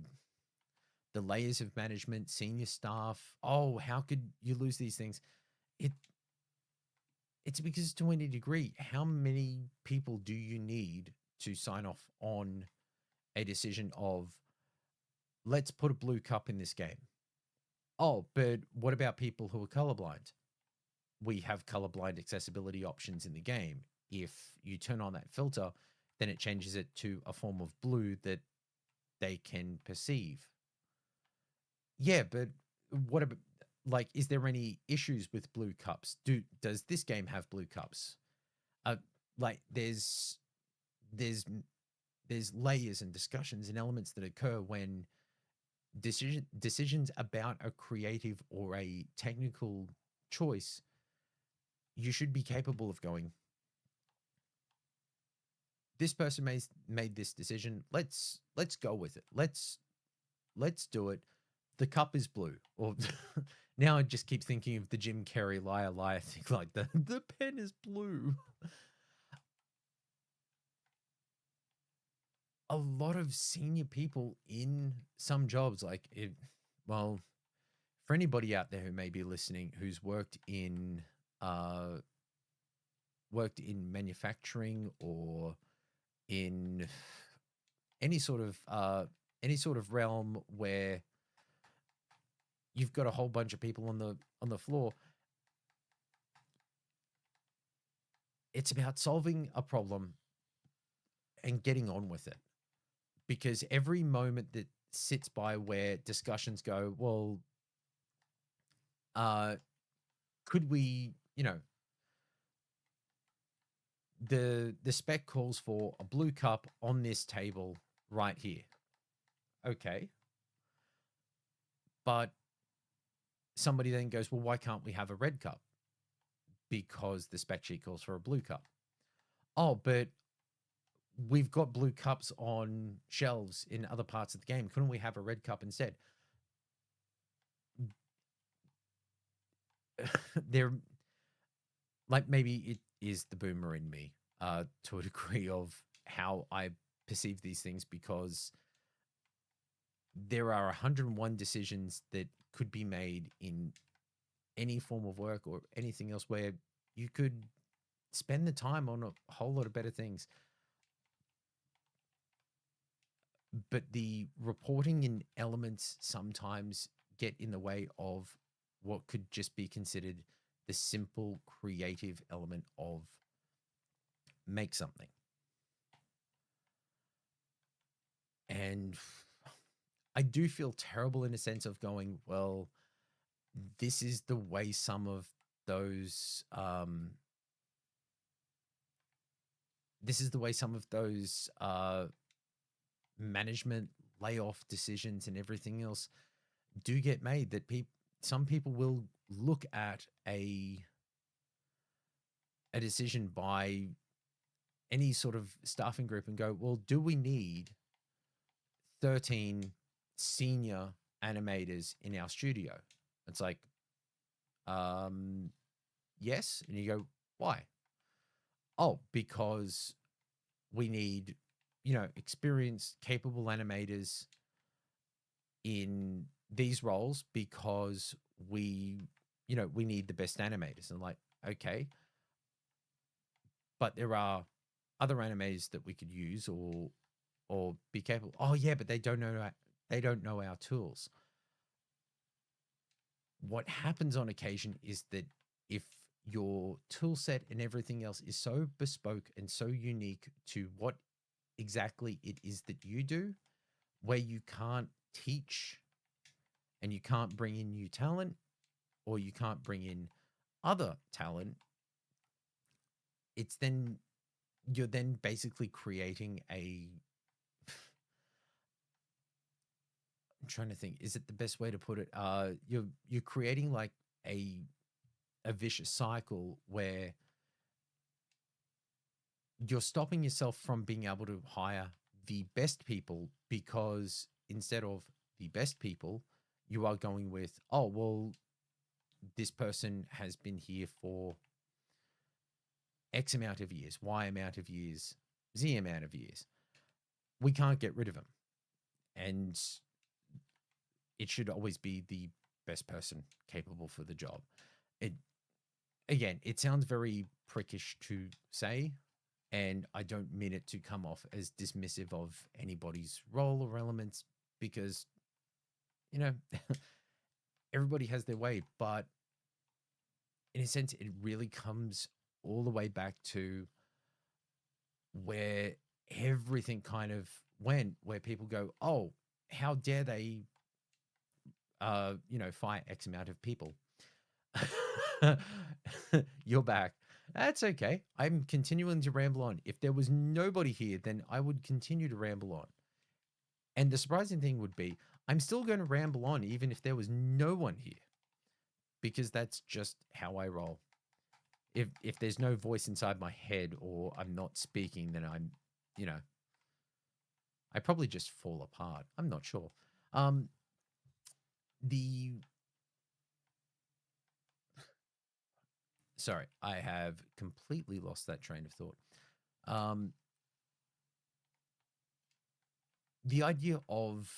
layers of management, senior staff, oh, how could you lose these things? It's because to any degree, how many people do you need to sign off on a decision of, let's put a blue cup in this game? Oh, but what about people who are colorblind? We have colorblind accessibility options in the game. If you turn on that filter, then it changes it to a form of blue that they can perceive. Yeah, but what about, like, is there any issues with blue cups? Does this game have blue cups? Like there's there's layers and discussions and elements that occur when decisions about a creative or a technical choice, you should be capable of going, this person made this decision. Let's go with it. Let's do it. The cup is blue. Or now I just keep thinking of the Jim Carrey liar liar thing, like the pen is blue. A lot of senior people in some jobs, like well, for anybody out there who may be listening who's uh worked in manufacturing or in any sort of realm where you've got a whole bunch of people on the floor, it's about solving a problem and getting on with it. Because every moment that sits by where discussions go, well, could we, the spec calls for a blue cup on this table right here. Okay. But somebody then goes, well, why can't we have a red cup? Because the spec sheet calls for a blue cup. Oh, but we've got blue cups on shelves in other parts of the game. Couldn't we have a red cup instead? There, like, maybe it is the boomer in me, to a degree of how I perceive these things, because there are 101 decisions that could be made in any form of work or anything else where you could spend the time on a whole lot of better things. But the reporting in elements sometimes get in the way of what could just be considered the simple creative element of make something. And I do feel terrible in a sense of going, well, this is the way some of those management layoff decisions and everything else do get made, that some people will look at a decision by any sort of staffing group and go, well, do we need 13 senior animators in our studio? It's like, yes. And you go, why? Oh, because we need, experienced, capable animators in these roles, because we need the best animators. And like, okay, but there are other animators that we could use or be capable. Oh yeah, but they don't know our tools. What happens on occasion is that if your tool set and everything else is so bespoke and so unique to what exactly it is that you do, where you can't teach and you can't bring in new talent, or you can't bring in other talent, you're then basically creating I'm trying to think, is it the best way to put it? You're creating like a vicious cycle where you're stopping yourself from being able to hire the best people, because instead of the best people, you are going with, oh, well, this person has been here for X amount of years, Y amount of years, Z amount of years. We can't get rid of them. And it should always be the best person capable for the job. It sounds very prickish to say, and I don't mean it to come off as dismissive of anybody's role or elements, because, everybody has their way. But in a sense, it really comes all the way back to where everything kind of went, where people go, oh, how dare they, fire X amount of people. You're back. That's okay. I'm continuing to ramble on. If there was nobody here, then I would continue to ramble on. And the surprising thing would be, I'm still going to ramble on even if there was no one here, because that's just how I roll. If there's no voice inside my head or I'm not speaking, then I'm, you know, I probably just fall apart. I'm not sure. Um, the Sorry, I have completely lost that train of thought. Um, the idea of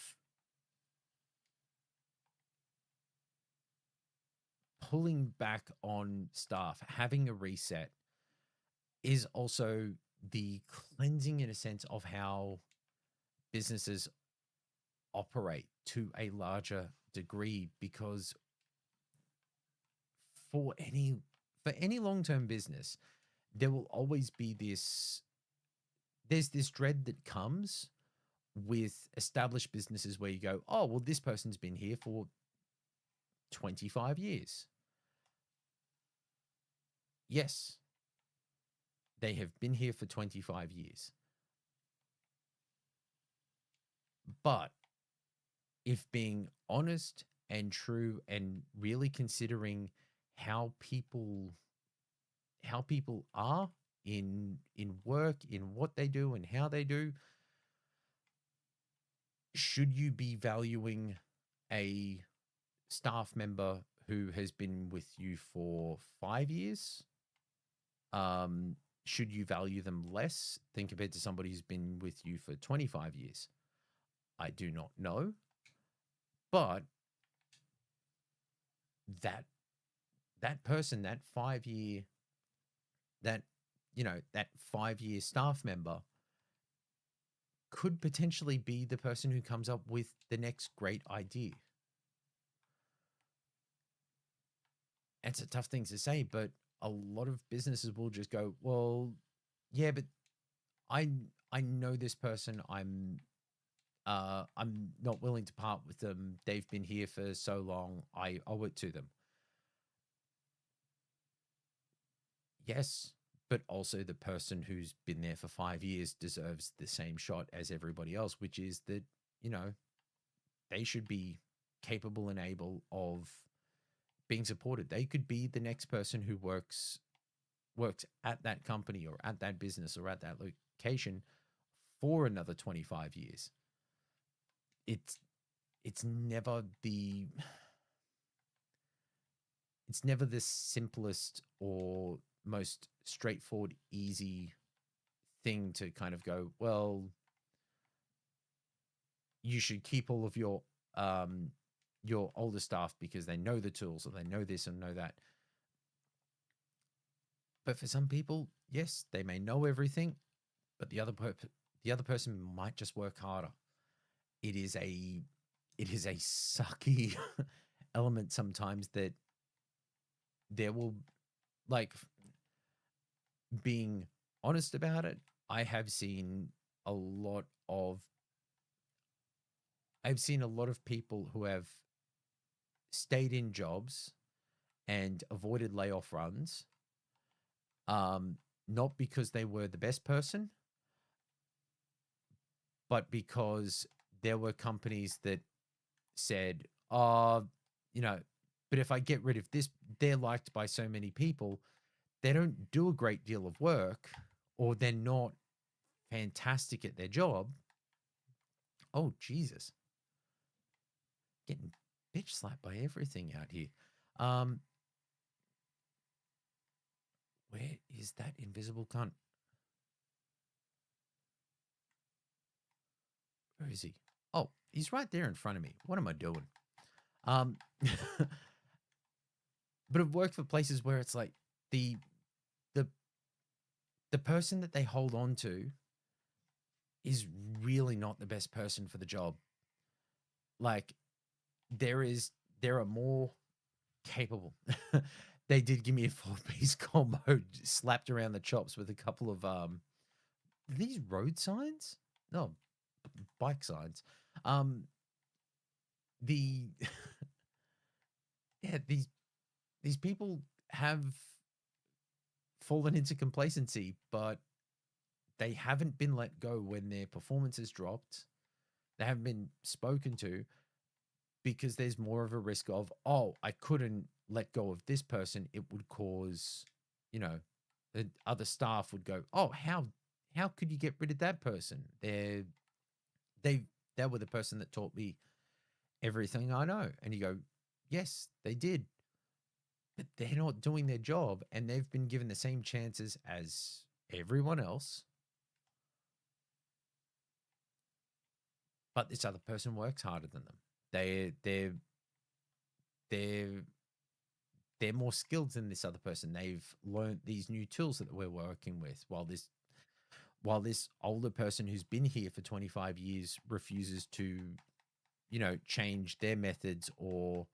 pulling back on staff, having a reset, is also the cleansing, in a sense, of how businesses operate to a larger degree. Because for any long-term business, there will always be there's this dread that comes with established businesses where you go, oh, well, this person's been here for 25 years. Yes, they have been here for 25 years. But if being honest and true and really considering how people are in work, in what they do and how they do, should you be valuing a staff member who has been with you for 5 years? Should you value them less than compared to somebody who's been with you for 25 years? I do not know. But that person, that 5 year, that, that 5 year staff member could potentially be the person who comes up with the next great idea. It's a tough thing to say, but a lot of businesses will just go, well, yeah, but I know this person. I'm not willing to part with them. They've been here for so long. I owe it to them. Yes, but also the person who's been there for 5 years deserves the same shot as everybody else, which is that, you know, they should be capable and able of being supported. They could be the next person who works at that company or at that business or at that location for another 25 years. It's it's never the it's never the simplest or most straightforward, easy thing to kind of go, well, you should keep all of your older staff because they know the tools or they know this and know that. But for some people, yes, they may know everything, but the other person might just work harder. It is a sucky element sometimes that there will, like, being honest about it, I have seen a lot of people who have stayed in jobs and avoided layoff runs, not because they were the best person, but because there were companies that said, you know, but if I get rid of this, they're liked by so many people, they don't do a great deal of work, or they're not fantastic at their job. Oh, Jesus. Getting bitch slapped by everything out here. Where is that invisible cunt? Where is he? Oh, he's right there in front of me. What am I doing? But I've worked for places where it's like the the the person that they hold on to is really not the best person for the job. Like, there are more capable. They did give me a 4-piece combo slapped around the chops with a couple of these road signs? No, bike signs. The Yeah, these people have fallen into complacency, but they haven't been let go when their performance has dropped. They haven't been spoken to because there's more of a risk of, oh, I couldn't let go of this person. It would cause, you know, the other staff would go, oh, how could you get rid of that person? They they were the person that taught me everything I know. And you go, yes, they did, but they're not doing their job, and they've been given the same chances as everyone else. But this other person works harder than them. They're they're they're more skilled than this other person. They've learned these new tools that we're working with, while this older person who's been here for 25 years refuses to, change their methods, or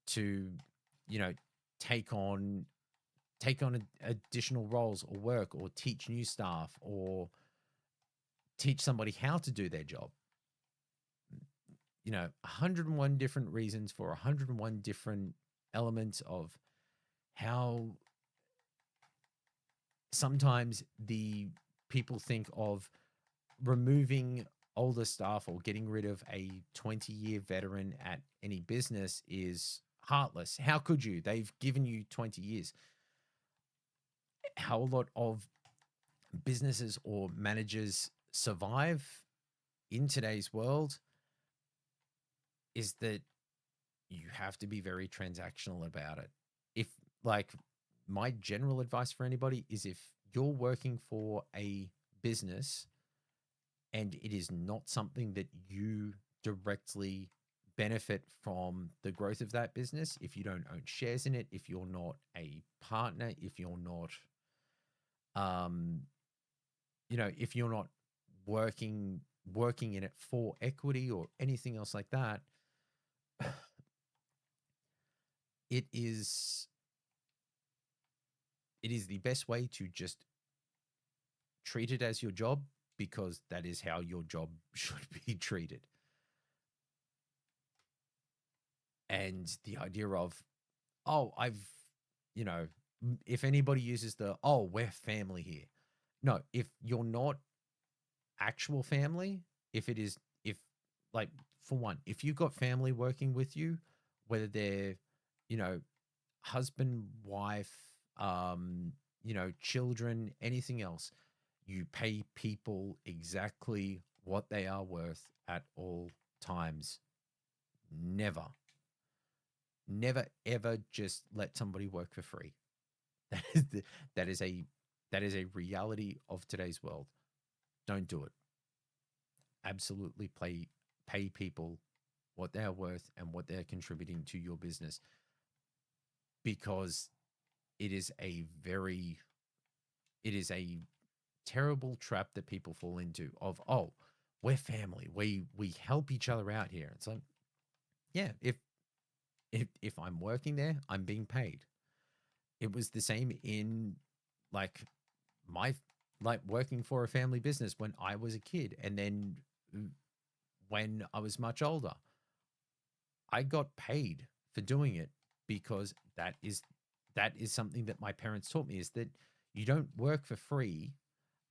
to, you know, take on additional roles or work, or teach new staff, or teach somebody how to do their job. 101 different reasons for 101 different elements of how sometimes the people think of removing older staff or getting rid of a 20-year veteran at any business is heartless. How could you? They've given you 20 years. How a lot of businesses or managers survive in today's world is that you have to be very transactional about it. If, like, my general advice for anybody is, if you're working for a business and it is not something that you directly benefit from the growth of that business, if you don't own shares in it, if you're not a partner, if you're not, if you're not working in it for equity or anything else like that, it is the best way to just treat it as your job, because that is how your job should be treated. And the idea of, oh, if anybody uses the, oh, we're family here. No, if you're not actual family, if for one, if you've got family working with you, whether they're, husband, wife, children, anything else, you pay people exactly what they are worth at all times. Never ever just let somebody work for free. That is a reality of today's world. Don't do it. Absolutely pay people what they are worth and what they're contributing to your business, because it is a terrible trap that people fall into of, oh, we're family. We help each other out here. It's like, yeah, if I'm working there, I'm being paid. It was the same in working for a family business when I was a kid, and then when I was much older, I got paid for doing it, because that is something that my parents taught me, is that you don't work for free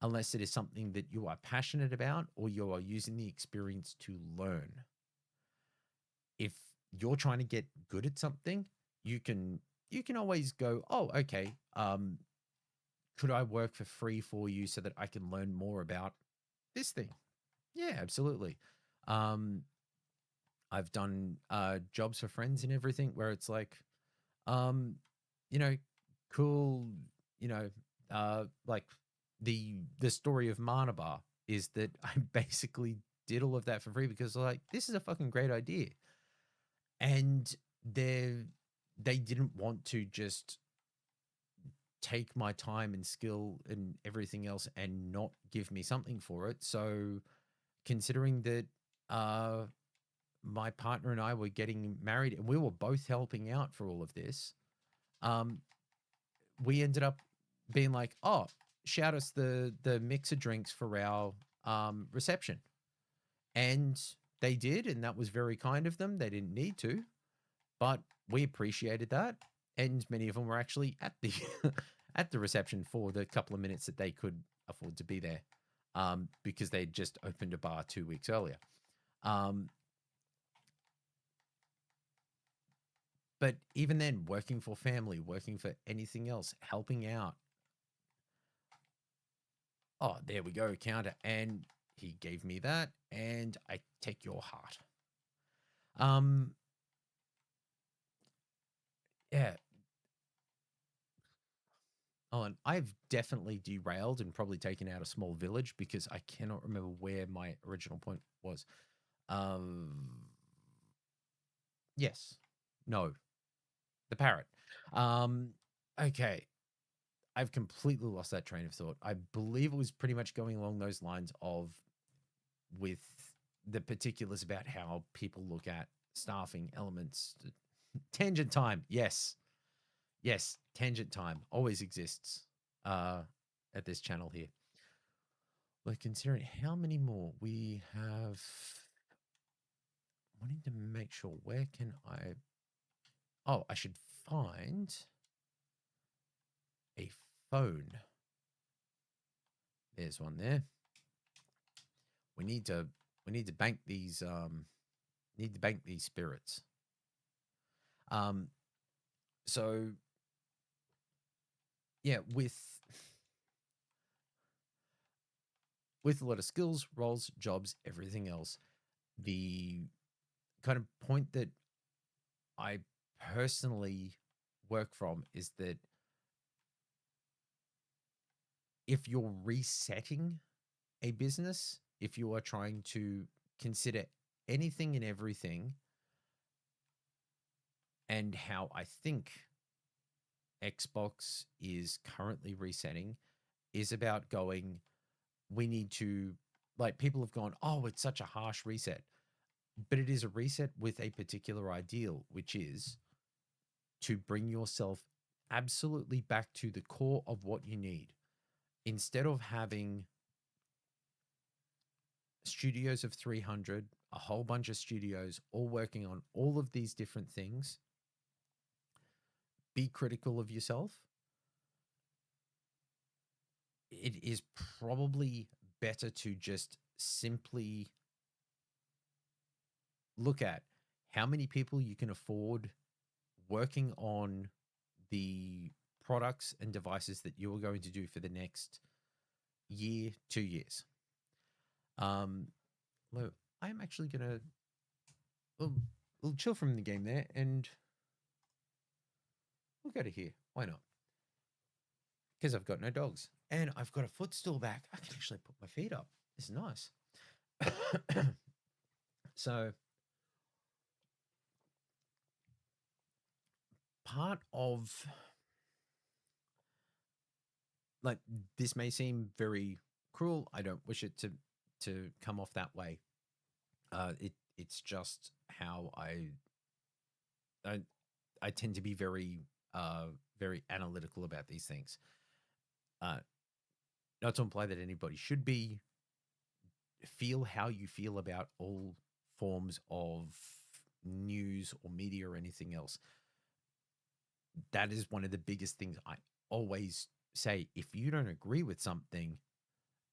unless it is something that you are passionate about, or you are using the experience to learn. If you're trying to get good at something, you can always go, oh, okay, could I work for free for you so that I can learn more about this thing? Yeah, absolutely. I've done jobs for friends and everything where it's like, cool, like the story of Manabar is that I basically did all of that for free because this is a fucking great idea. And they didn't want to just take my time and skill and everything else and not give me something for it. So considering that my partner and I were getting married and we were both helping out for all of this, we ended up being like, oh, shout us the mix of drinks for our reception. And they did, and that was very kind of them. They didn't need to, but we appreciated that. And many of them were actually at the at the reception for the couple of minutes that they could afford to be there, because they'd just opened a bar 2 weeks earlier. Um, but even then, working for family, working for anything else, helping out. Oh, there we go, counter. And he gave me that, and I take your heart. Um, yeah. Oh, and I've definitely derailed and probably taken out a small village because I cannot remember where my original point was. Um, yes. No. The parrot. Um, okay. I've completely lost that train of thought. I believe it was pretty much going along those lines of with the particulars about how people look at staffing elements. Tangent time. Yes. Yes. Tangent time always exists at this channel here. We're considering how many more we have. Wanting to make sure where can I. Oh, I should find a phone. There's one there. We need to bank these spirits. Um so yeah, with a lot of skills, roles, jobs, everything else, the kind of point that I personally work from is that if you're resetting a business, if you are trying to consider anything and everything, and how I think Xbox is currently resetting is about going, we need to, like, people have gone, oh, it's such a harsh reset. But it is a reset with a particular ideal, which is to bring yourself absolutely back to the core of what you need. Instead of having studios of 300, a whole bunch of studios all working on all of these different things, be critical of yourself. It is probably better to just simply look at how many people you can afford working on the products and devices that you are going to do for the next year, 2 years. Well, I'm actually gonna we'll chill from the game there, and we'll go to here. Why not? Because I've got no dogs, and I've got a footstool back. I can actually put my feet up. This is nice. So part of, like, this may seem very cruel. I don't wish it to come off that way. It's just how I I tend to be very analytical about these things. Uh, Not to imply that anybody should be. Feel how you feel about all forms of news or media or anything else. That is one of the biggest things I always say. If you don't agree with something,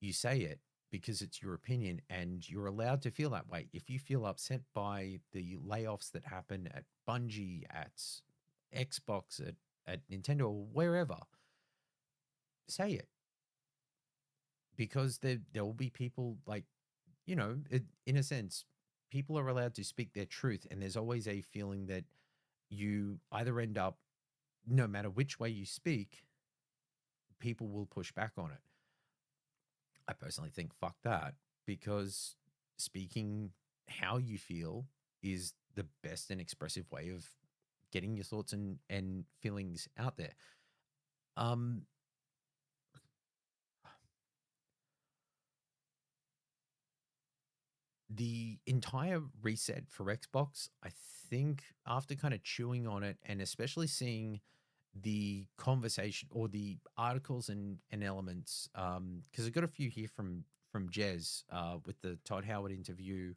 you say it because it's your opinion and you're allowed to feel that way. If you feel upset by the layoffs that happen at Bungie, at Xbox, at Nintendo, or wherever, say it. Because there will be people, like, in a sense, people are allowed to speak their truth. And there's always a feeling that you either end up, no matter which way you speak, people will push back on it. I personally think fuck that, because speaking how you feel is the best and expressive way of getting your thoughts and feelings out there. Um, the entire reset for Xbox, I think, after kind of chewing on it and especially seeing the conversation or the articles and elements, because I got a few here from Jez with the Todd Howard interview,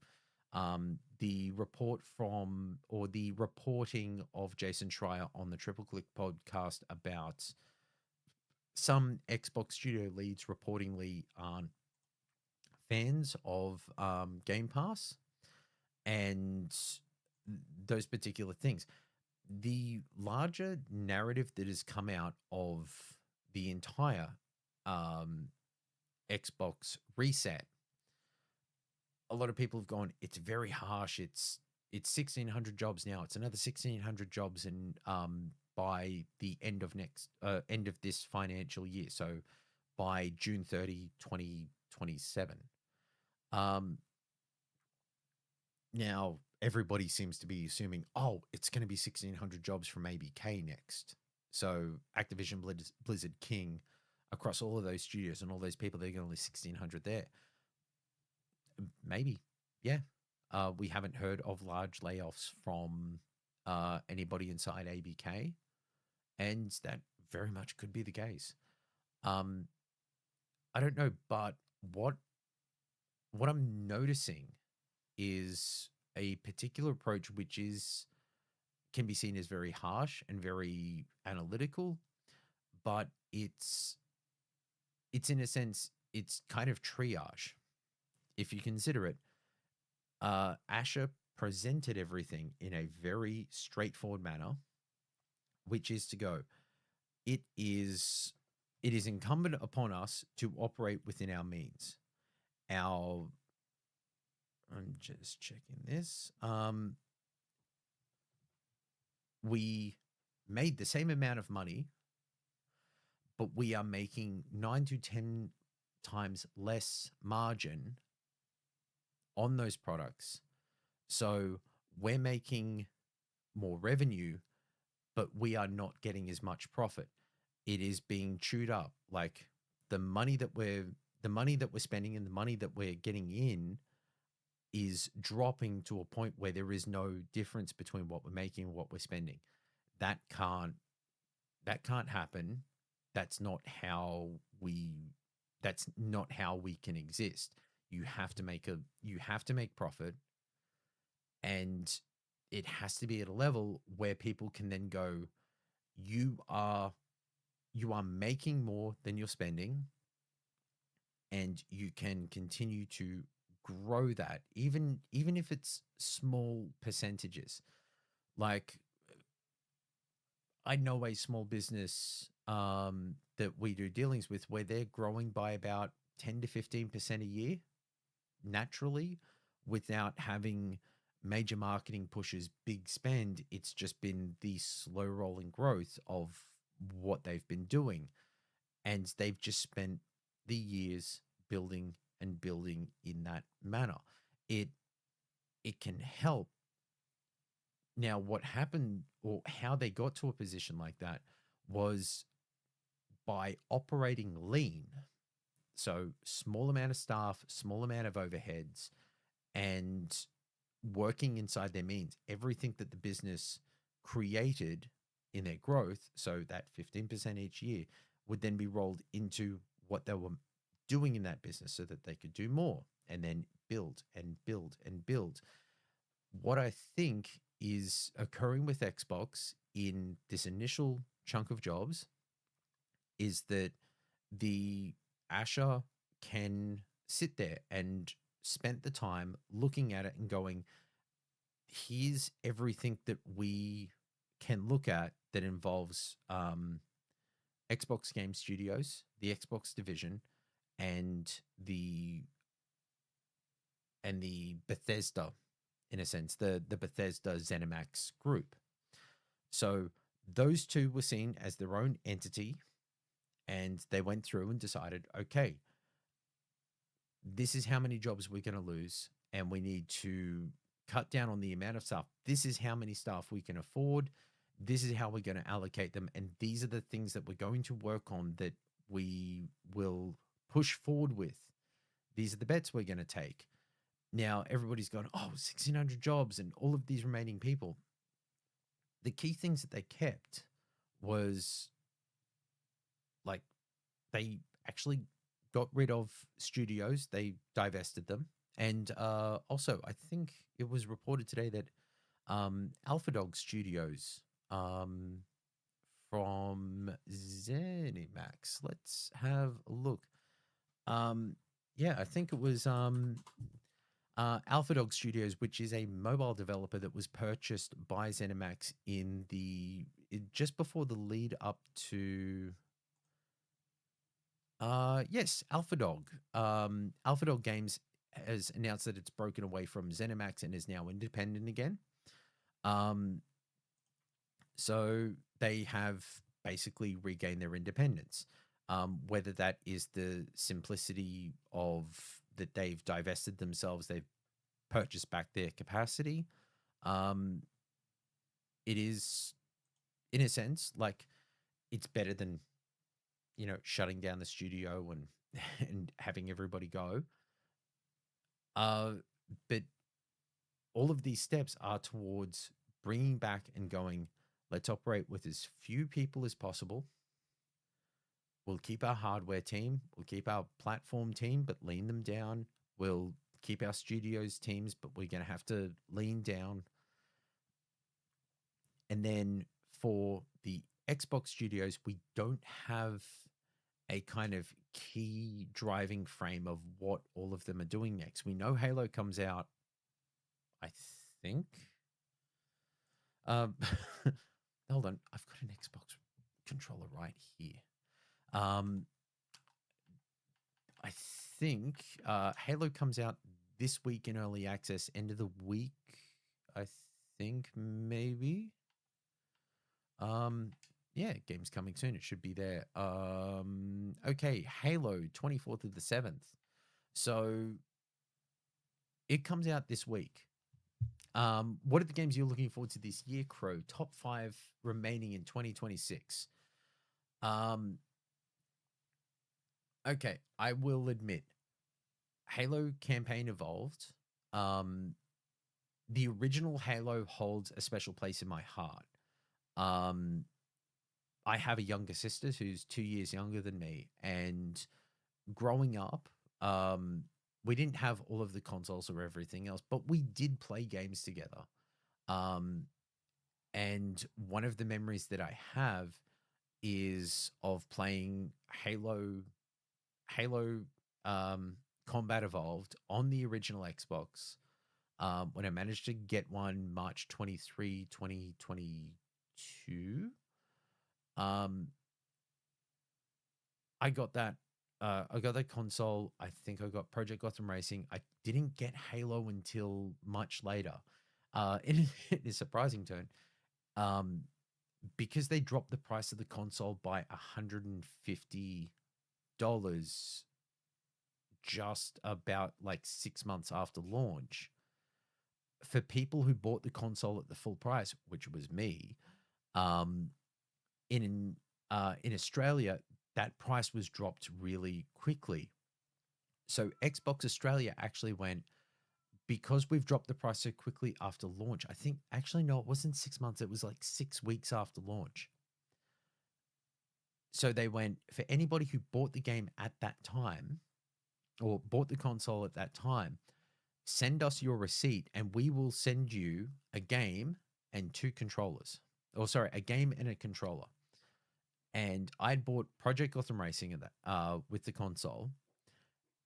the report from, or the reporting of Jason Schreier on the Triple Click podcast about some Xbox studio leads reportingly aren't fans of Game Pass and those particular things. The larger narrative that has come out of the entire um, Xbox reset, a lot of people have gone, it's very harsh. It's 1,600 jobs now. It's another 1,600 jobs in by the end of this financial year. So by June 30, 2027. Now everybody seems to be assuming, oh, it's going to be 1,600 jobs from ABK next. So Activision Blizzard King across all of those studios and all those people, they're going to lose 1,600 there. Maybe, yeah. We haven't heard of large layoffs from anybody inside ABK, and that very much could be the case. I don't know, but what I'm noticing is a particular approach which is can be seen as very harsh and very analytical, but it's in a sense it's kind of triage. If you consider it, Asher presented everything in a very straightforward manner, which is to go, it is it is incumbent upon us to operate within our means. Our I'm just checking this. We made the same amount of money, but we are making 9 to 10 times less margin on those products. So we're making more revenue, but we are not getting as much profit. It is being chewed up. Like the money that we're spending and the money that we're getting in is dropping to a point where there is no difference between what we're making and what we're spending. That can't happen. That's not how we can exist. You have to make profit, and it has to be at a level where people can then go, you are making more than you're spending, and you can continue to grow that even if it's small percentages. Like I know a small business that we do dealings with where they're growing by about 10 to 15% a year naturally without having major marketing pushes, big spend. It's just been the slow rolling growth of what they've been doing. And they've just spent the years building and building in that manner. It can help. Now, what happened or how they got to a position like that was by operating lean. So small amount of staff, small amount of overheads, and working inside their means. Everything that the business created in their growth, so that 15% each year, would then be rolled into what they were doing in that business so that they could do more and then build and build and build. What I think is occurring with Xbox in this initial chunk of jobs is that the Asher can sit there and spend the time looking at it and going, here's everything that we can look at that involves Xbox Game Studios, the Xbox division, and the Bethesda, in a sense, the Bethesda ZeniMax group. So those two were seen as their own entity, and they went through and decided, okay, this is how many jobs we're going to lose, and we need to cut down on the amount of staff. This is how many staff we can afford. This is how we're going to allocate them. And these are the things that we're going to work on that we will push forward with. These are the bets we're going to take. Now, everybody's gone, oh, 1,600 jobs and all of these remaining people. The key things that they kept was like they actually got rid of studios. They divested them. And also, I think it was reported today that Alpha Dog Studios from ZeniMax. Let's have a look. Yeah, I think it was Alpha Dog Studios, which is a mobile developer that was purchased by ZeniMax just before the lead up to yes, Alpha Dog. Alpha Dog Games has announced that it's broken away from ZeniMax and is now independent again. Um, so they have basically regained their independence. Whether that is the simplicity of that they've divested themselves, they've purchased back their capacity. It is, in a sense, like it's better than shutting down the studio and and having everybody go. But all of these steps are towards bringing back and going, let's operate with as few people as possible. We'll keep our hardware team, we'll keep our platform team, but lean them down. We'll keep our studios teams, but we're going to have to lean down. And then for the Xbox studios, we don't have a kind of key driving frame of what all of them are doing next. We know Halo comes out, I think. Hold on, I've got an Xbox controller right here. I think Halo comes out this week in early access, end of the week, I think, maybe. Yeah, game's coming soon. It should be there. Okay, Halo, 24th of the 7th. So it comes out this week. What are the games you're looking forward to this year, Crow? Top 5 remaining in 2026. Okay, I will admit, Halo campaign evolved. The original Halo holds a special place in my heart. I have a younger sister who's 2 years younger than me, and growing up, we didn't have all of the consoles or everything else, but we did play games together. And one of the memories that I have is of playing Halo Combat Evolved on the original Xbox when I managed to get one March 23, 2022. I got that console. I think I got Project Gotham Racing. I didn't get Halo until much later. In a surprising turn. Because they dropped the price of the console by $150 just about like 6 months after launch. For people who bought the console at the full price, which was me, in Australia, that price was dropped really quickly. So Xbox Australia actually went, because we've dropped the price so quickly after launch. I think actually, no, it wasn't 6 months. It was like 6 weeks after launch. So they went, for anybody who bought the game at that time or bought the console at that time, send us your receipt and we will send you a game and 2 controllers. Or sorry, a game and a controller. And I'd bought Project Gotham Racing with the console,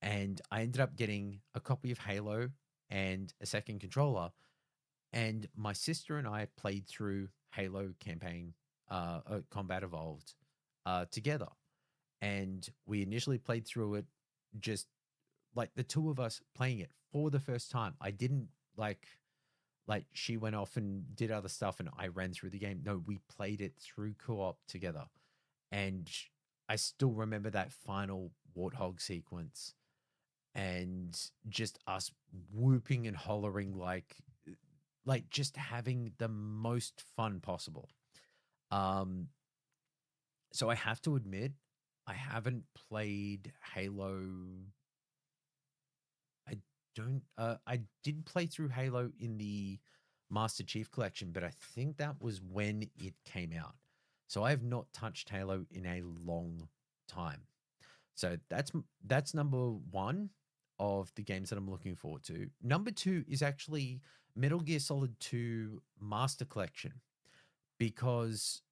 and I ended up getting a copy of Halo and a second controller. And my sister and I played through Halo campaign, Combat Evolved, together. And we initially played through it just like the two of us playing it for the first time. I didn't like she went off and did other stuff and I ran through the game. No, we played it through co-op together. And I still remember that final warthog sequence and just us whooping and hollering like just having the most fun possible. So I have to admit, I haven't played Halo. I did play through Halo in the Master Chief Collection, but I think that was when it came out. So I have not touched Halo in a long time. So that's number 1 of the games that I'm looking forward to. Number 2 is actually Metal Gear Solid 2 Master Collection, because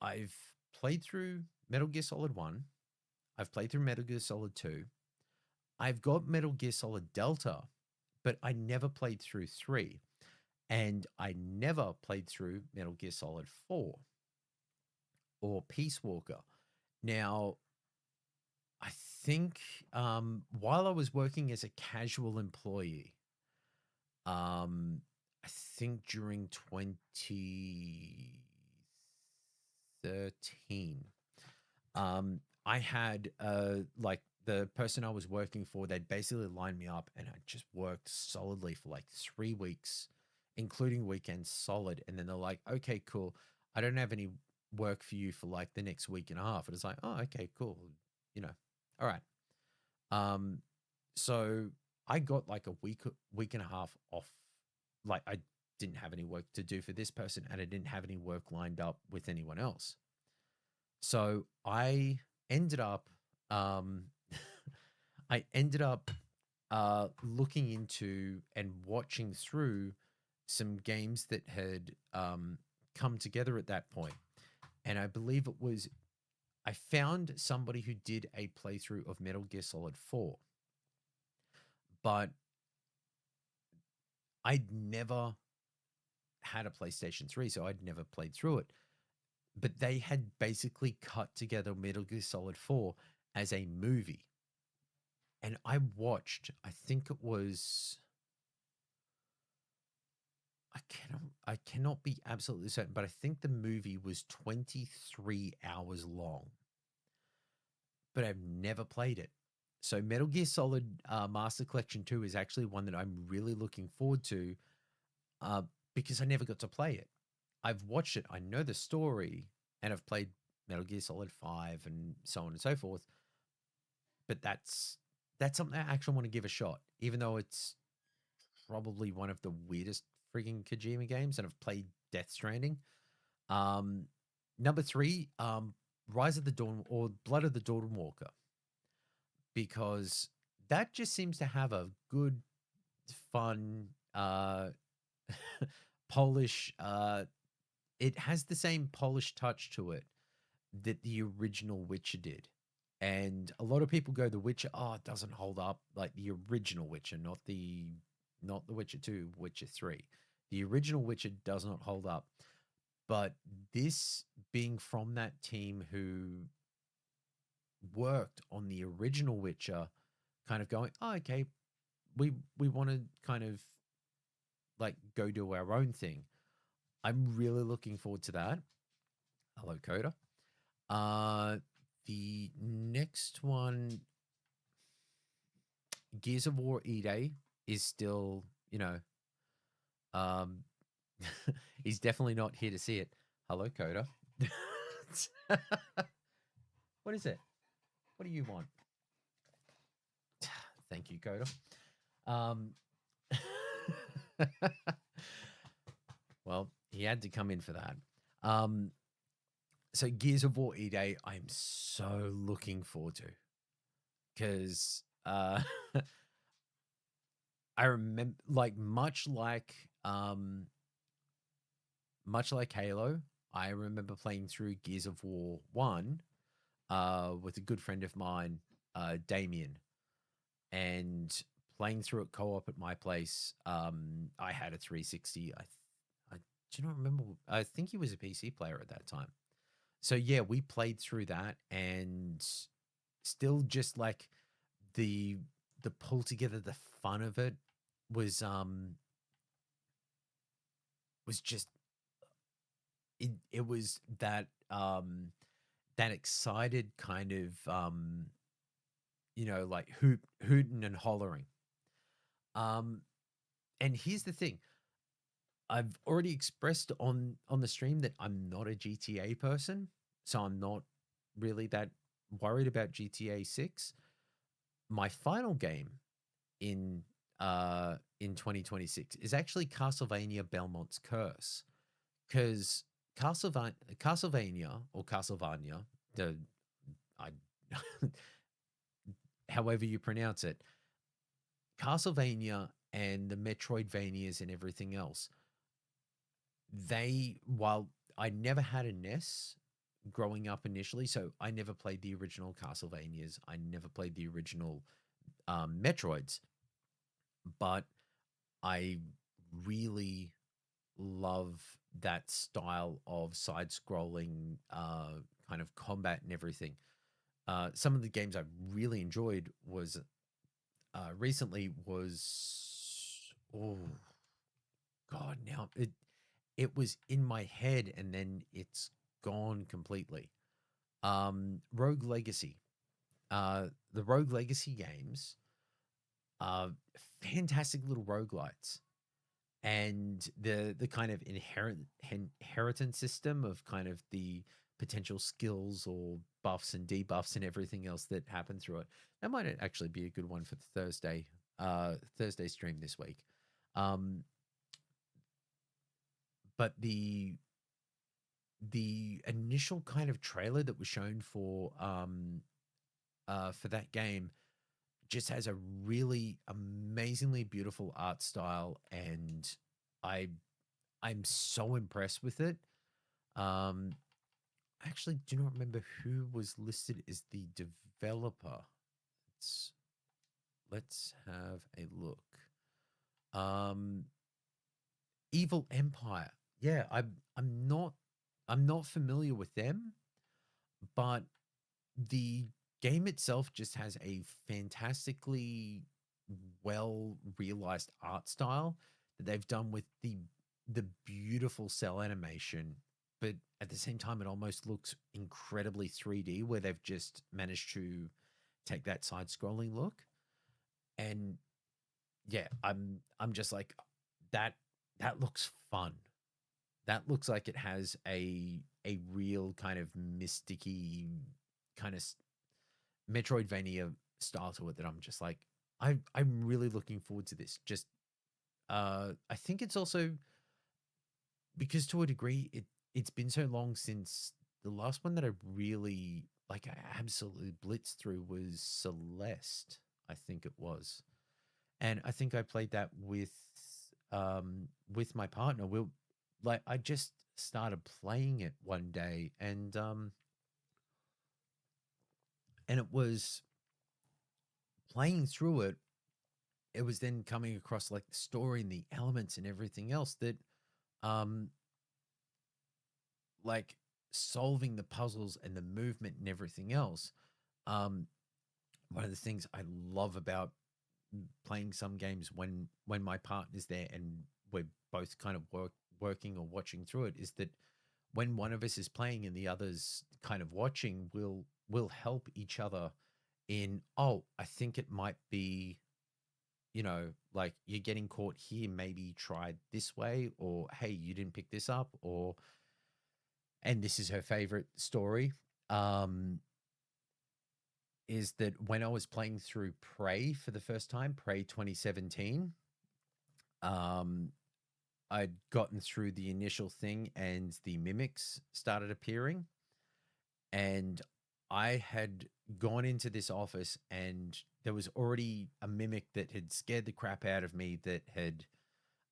I've played through Metal Gear Solid 1. I've played through Metal Gear Solid 2. I've got Metal Gear Solid Delta, but I never played through 3. And I never played through Metal Gear Solid 4 or Peace Walker. Now, I think while I was working as a casual employee, I think during 2013, I had like the person I was working for, they'd basically lined me up and I just worked solidly for like 3 weeks, including weekends solid. And then they're like, okay, cool. I don't have any work for you for like the next week and a half. And it's like, oh, okay, cool. You know, all right. Um, so I got like a week and a half off. Like I didn't have any work to do for this person and I didn't have any work lined up with anyone else. So I ended up, um, I ended up looking into and watching through some games that had come together at that point. And I believe it was, I found somebody who did a playthrough of Metal Gear Solid 4, but I'd never had a PlayStation 3, so I'd never played through it. But they had basically cut together Metal Gear Solid 4 as a movie. And I watched, I think it was, I cannot be absolutely certain, but I think the movie was 23 hours long. But I've never played it. So Metal Gear Solid Master Collection 2 is actually one that I'm really looking forward to because I never got to play it. I've watched it, I know the story, and I've played Metal Gear Solid 5 and so on and so forth. But that's something I actually want to give a shot, even though it's probably one of the weirdest freaking Kojima games, and I've played Death Stranding. Number 3, Rise of the Dawn or Blood of the Dawn Walker, because that just seems to have a good, fun, Polish. It has the same Polish touch to it that the original Witcher did. And a lot of people go, The Witcher, oh, it doesn't hold up like the original Witcher, not the Witcher 2, Witcher 3. The original Witcher does not hold up. But this being from that team who worked on the original Witcher, kind of going, oh, okay, we want to kind of like go do our own thing. I'm really looking forward to that. Hello, Coda. The next one, Gears of War E-Day, is still, um, he's definitely not here to see it. Hello, Coda. What is it? What do you want? Thank you, Coda. Well, he had to come in for that. So Gears of War E-Day, I'm so looking forward to, because I remember, like much like Halo, I remember playing through Gears of War 1 with a good friend of mine, Damien, and playing through it co-op at my place. I had a 360. I do not remember. I think he was a PC player at that time. So yeah, we played through that, and still just like the pull together, the fun of it was just it was that that excited kind of like hooting and hollering. And here's the thing. I've already expressed on the stream that I'm not a GTA person, so I'm not really that worried about GTA 6. My final game in 2026 is actually Castlevania Belmont's Curse, because Castlevania or Castlevania, I however you pronounce it, Castlevania and the Metroidvanias and everything else, while I never had a NES, growing up initially. So I never played the original Castlevanias. I never played the original Metroids, but I really love that style of side-scrolling kind of combat and everything. Some of the games I really enjoyed was recently was oh god, now it was in my head and then it's gone completely. Rogue Legacy. The Rogue Legacy games are fantastic little roguelites. And the kind of inheritance system of kind of the potential skills or buffs and debuffs and everything else that happen through it. That might actually be a good one for the Thursday stream this week. Um, but the initial kind of trailer that was shown for that game just has a really amazingly beautiful art style, and I I'm so impressed with it. Um, I actually do not remember who was listed as the developer. Let's let's have a look. Um, Evil Empire. Yeah, I'm not familiar with them, but the game itself just has a fantastically well realized art style that they've done with the beautiful cell animation, but at the same time it almost looks incredibly 3D where they've just managed to take that side scrolling look. And yeah, I'm just like that that looks fun. That looks like it has a real kind of mysticky kind of Metroidvania style to it that I'm just like, I'm really looking forward to this. Just I think it's also because to a degree it's been so long since the last one that I really like I absolutely blitzed through was Celeste, I think it was. And I think I played that with my partner. We'll like I just started playing it one day and it was playing through it, it was then coming across like the story and the elements and everything else that um like solving the puzzles and the movement and everything else. um One of the things I love about playing some games when my partner's there and we're both kind of working or watching through it is that when one of us is playing and the other's kind of watching, we'll help each other in, oh, I think it might be, like you're getting caught here, maybe try this way, or hey, you didn't pick this up, or and this is her favorite story. Is that when I was playing through Prey for the first time, Prey 2017, um, I'd gotten through the initial thing and the mimics started appearing. And I had gone into this office and there was already a mimic that had scared the crap out of me that had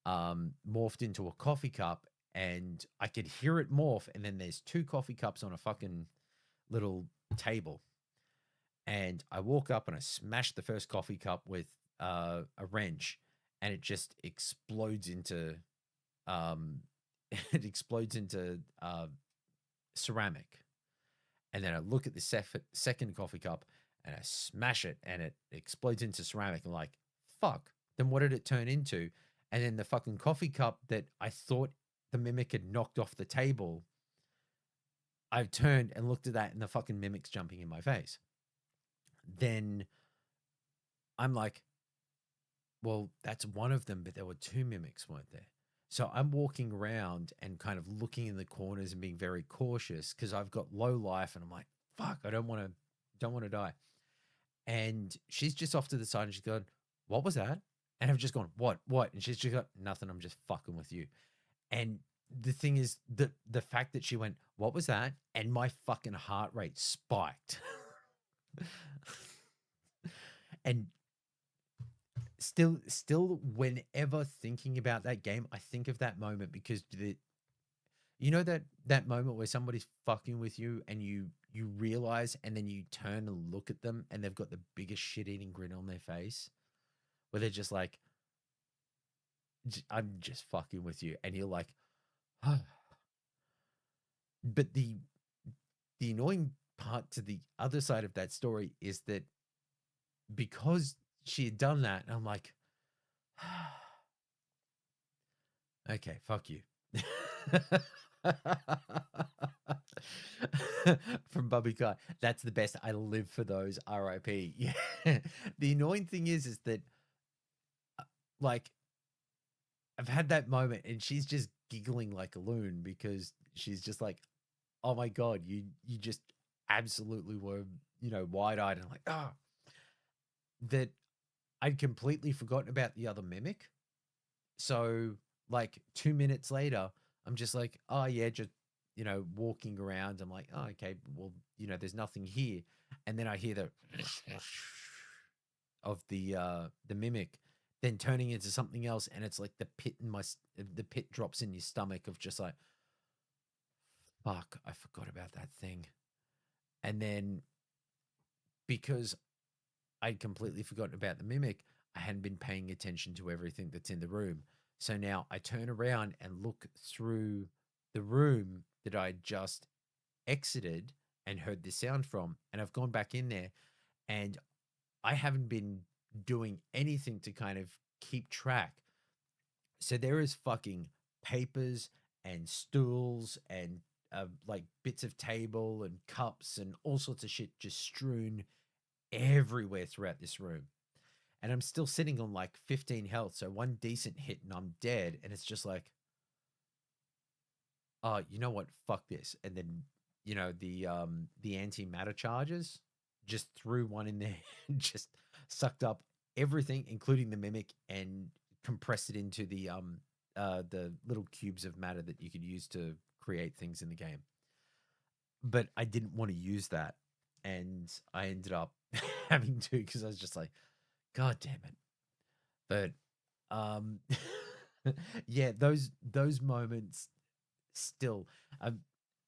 morphed into a coffee cup, and I could hear it morph. And then there's two coffee cups on a fucking little table. And I walk up and I smash the first coffee cup with a wrench, and it just explodes into um, it explodes into ceramic. And then I look at the second coffee cup and I smash it, and it explodes into ceramic. And like, fuck. Then what did it turn into? And then the fucking coffee cup that I thought the mimic had knocked off the table, I've turned and looked at that, and the fucking mimic's jumping in my face. Then I'm like, well, that's one of them, but there were two mimics, weren't there? So I'm walking around and kind of looking in the corners and being very cautious because I've got low life, and I'm like, fuck, I don't want to die. And she's just off to the side and she's going, what was that? And I've just gone, what? And she's just got nothing. I'm just fucking with you. And the thing is, the fact that she went, what was that? And my fucking heart rate spiked. And still whenever thinking about that game, I think of that moment because You know that moment where somebody's fucking with you and you realize, and then you turn and look at them and they've got the biggest shit-eating grin on their face, where they're just like, I'm just fucking with you," and you're like, but the annoying part to the other side of that story is that because she had done that, I'm like, okay, fuck you. From Bubby Kai. That's the best. I live for those. RIP. Yeah. The annoying thing is that like I've had that moment and she's just giggling like a loon because she's just like, oh my God, you just absolutely were, wide-eyed, and like, that I'd completely forgotten about the other mimic. So like 2 minutes later, I'm just like, oh yeah, just walking around. I'm like, oh okay, well, there's nothing here. And then I hear the of the mimic then turning into something else, and it's like the pit drops in your stomach of just like, fuck, I forgot about that thing. And then because I'd completely forgotten about the mimic, I hadn't been paying attention to everything that's in the room. So now I turn around and look through the room that I just exited and heard the sound from. And I've gone back in there, and I haven't been doing anything to kind of keep track. So there is fucking papers and stools and like bits of table and cups and all sorts of shit just strewn everywhere throughout this room. And I'm still sitting on like 15 health. So one decent hit and I'm dead. And it's just like, oh, you know what? Fuck this. And then, the antimatter charges, just threw one in there and just sucked up everything, including the mimic, and compressed it into the little cubes of matter that you could use to create things in the game. But I didn't want to use that. And I ended up having to, because I was just like, God damn it. But yeah, those moments still.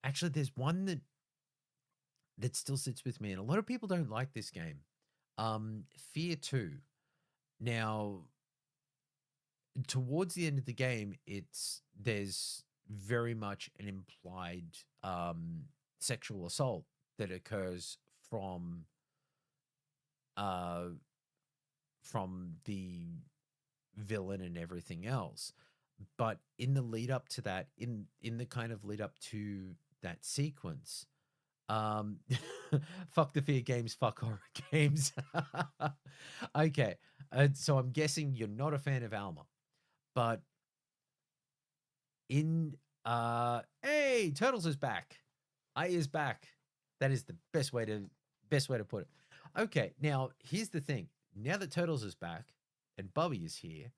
Actually, there's one that still sits with me, and a lot of people don't like this game. Fear 2. Now, towards the end of the game, there's very much an implied sexual assault that occurs uh from the villain and everything else. But in the lead up to that, in the kind of lead up to that sequence, um fuck the fear games, fuck horror games. Okay. So I'm guessing you're not a fan of Alma, but in hey, Turtles is back. I is back. That is the best way to put it. Okay, now here's the thing. Now that Turtles is back and Bubby is here,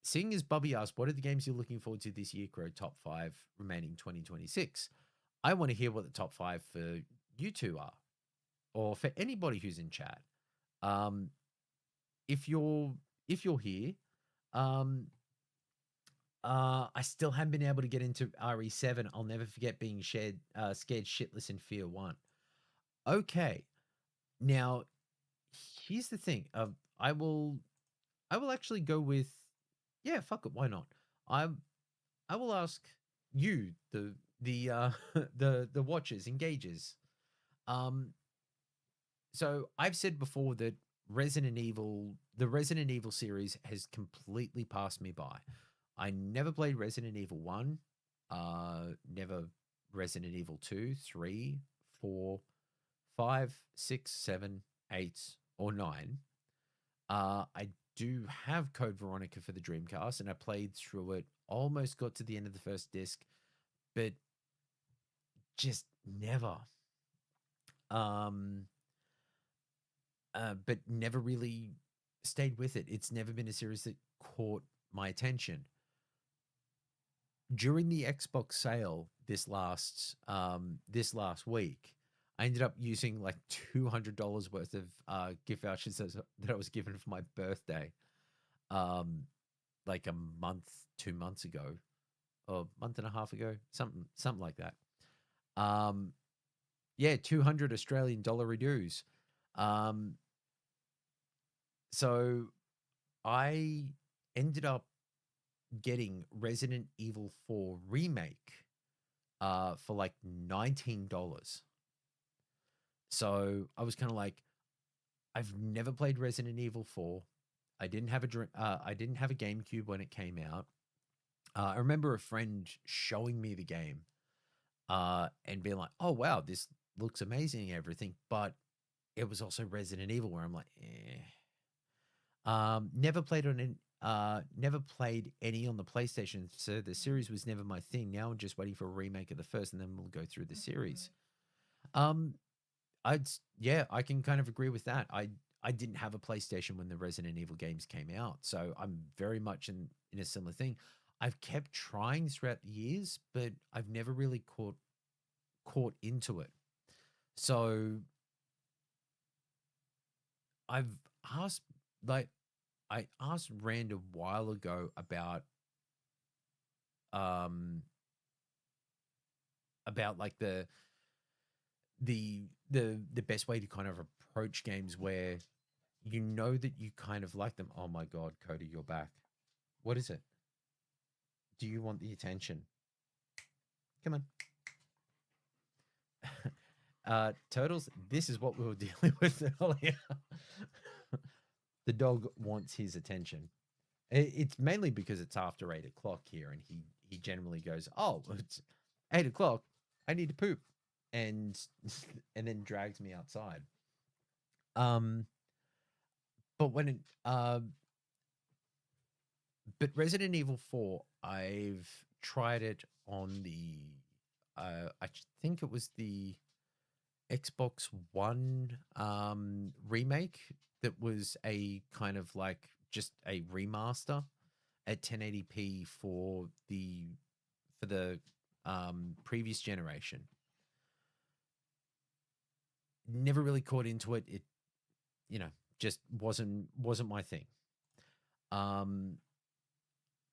seeing as Bubby asked, what are the games you're looking forward to this year, Crow? Top 5 remaining 2026. I want to hear what the top 5 for you two are, or for anybody who's in chat. Um, if you're here, um, I still haven't been able to get into RE7. I'll never forget being scared shitless in Fear 1. Okay, now here's the thing. I will actually go with, yeah, fuck it, why not? I I will ask you, the the watchers, engagers. Um, so I've said before that the Resident Evil series has completely passed me by. I never played Resident Evil 1, never Resident Evil 2, 3, 4, 5, 6, 7, 8, or 9. I do have Code Veronica for the Dreamcast, and I played through it, almost got to the end of the first disc, but just never. Um, but never really stayed with it. It's never been a series that caught my attention. During the Xbox sale this last week, I ended up using like $200 worth of gift vouchers that I was given for my birthday, like a month, 2 months ago. or a month and a half ago, something like that. Um, yeah, 200 Australian dollar reduce. Um, so I ended up getting Resident Evil 4 remake for like $19. So I was kind of like, I've never played Resident Evil 4. I didn't have a GameCube when it came out. I remember a friend showing me the game and being like, "Oh wow, this looks amazing and everything," but it was also Resident Evil where I'm like, eh. Never played any on the PlayStation, so the series was never my thing. Now I'm just waiting for a remake of the first, and then we'll go through the series. Um, yeah, I can kind of agree with that. I didn't have a PlayStation when the Resident Evil games came out, so I'm very much in a similar thing. I've kept trying throughout the years, but I've never really caught into it. So I've asked like I asked Rand a while ago um about like the best way to kind of approach games where you know that you kind of like them. Oh my god, Cody, you're back. What is it? Do you want the attention? Come on. Turtles, this is what we were dealing with earlier. The dog wants his attention. It's mainly because it's after 8 o'clock here, and he generally goes, "Oh, it's 8 o'clock. I need to poop," and and then drags me outside. Um, but when it, but Resident Evil 4, I've tried it on the, I think it was the Xbox One remake that was a kind of like just a remaster at 1080p for the previous generation. Never really caught into it. It you know just wasn't my thing. Um,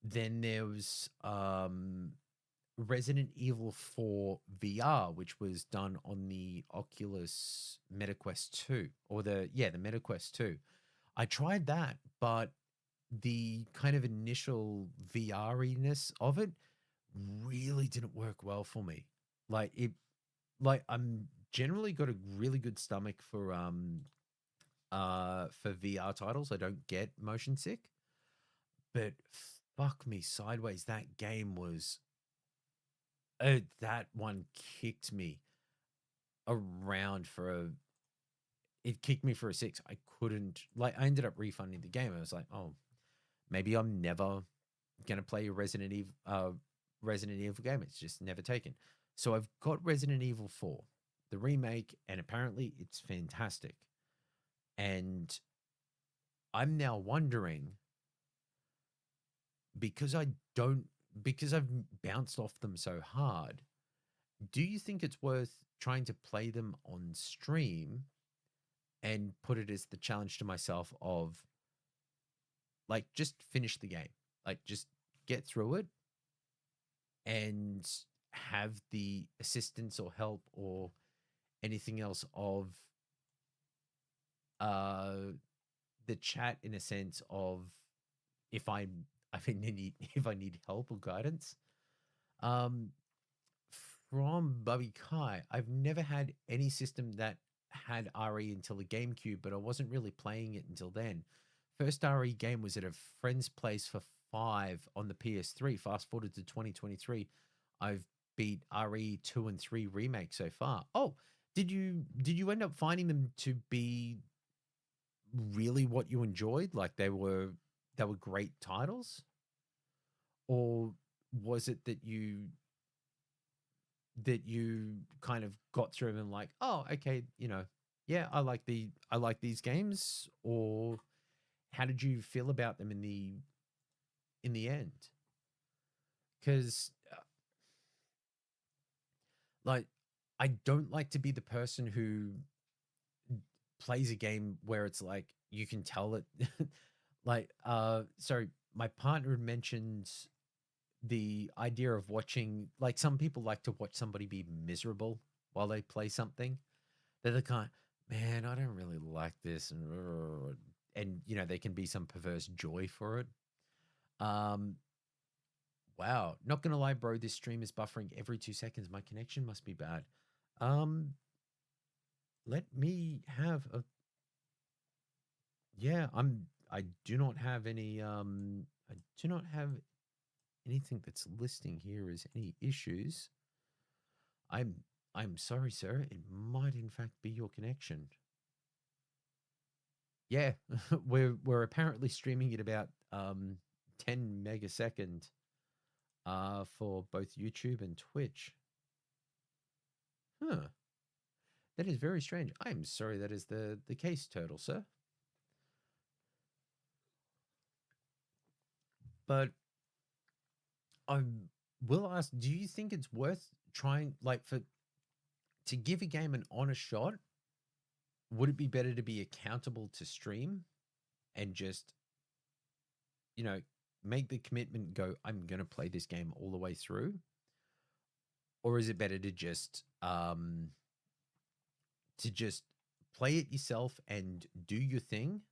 then there was Resident Evil 4 VR, which was done on the Oculus MetaQuest 2 or the MetaQuest 2. I tried that, but the kind of initial VR-ness of it really didn't work well for me. Like it like I'm generally got a really good stomach for VR titles. I don't get motion sick, but fuck me sideways. That game was that one kicked me around for a it kicked me for a six. I couldn't like I ended up refunding the game. I was like, oh, maybe I'm never gonna play a Resident Evil game. It's just never taken. So I've got Resident Evil 4, the remake, and apparently it's fantastic. And I'm now wondering because I don't because I've bounced off them so hard, do you think it's worth trying to play them on stream and put it as the challenge to myself of like just finish the game, like just get through it and have the assistance or help or anything else of uh the chat in a sense of if I'm if I need help or guidance. Um, from Bubby Kai, I've never had any system that had RE until the GameCube, but I wasn't really playing it until then. First RE game was at a friend's place for 5 on the PS3. Fast forward to 2023, I've beat RE 2 and 3 remake so far. Oh, did you end up finding them to be really what you enjoyed? Like they were great titles? Or was it that you kind of got through them and like, oh, okay, yeah, I like these games, or how did you feel about them in the end? Because like, I don't like to be the person who plays a game where it's like you can tell it, like, sorry, my partner had mentioned the idea of watching, like, some people like to watch somebody be miserable while they play something. They're the kind, man, I don't really like this, and you know, they can be some perverse joy for it. Um, wow, not gonna lie, bro, this stream is buffering every 2 seconds. My connection must be bad. Um, let me have a yeah. I do not have any. I do not have anything that's listing here as any issues. I'm I'm sorry, sir. It might in fact be your connection. Yeah, we're apparently streaming at about 10 megasecond for both YouTube and Twitch. Huh. That is very strange. I'm sorry that is the case, Turtle, sir. But I will ask, do you think it's worth trying, like, for to give a game an honest shot? Would it be better to be accountable to stream and just, you know, make the commitment, go, I'm going to play this game all the way through? Or is it better to just play it yourself and do your thing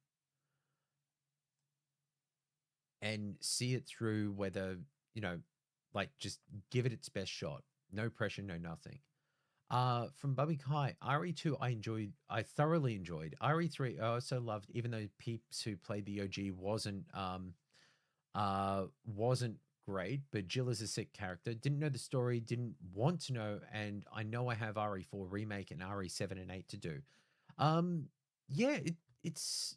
and see it through, whether, you know, like, just give it its best shot. No pressure, no nothing. From Bubby Kai, RE2 I thoroughly enjoyed. RE3 I also loved, even though peeps who played the OG wasn't great, but Jill is a sick character. Didn't know the story, didn't want to know, and I know I have RE4 remake and RE7 and 8 to do. Um yeah, it's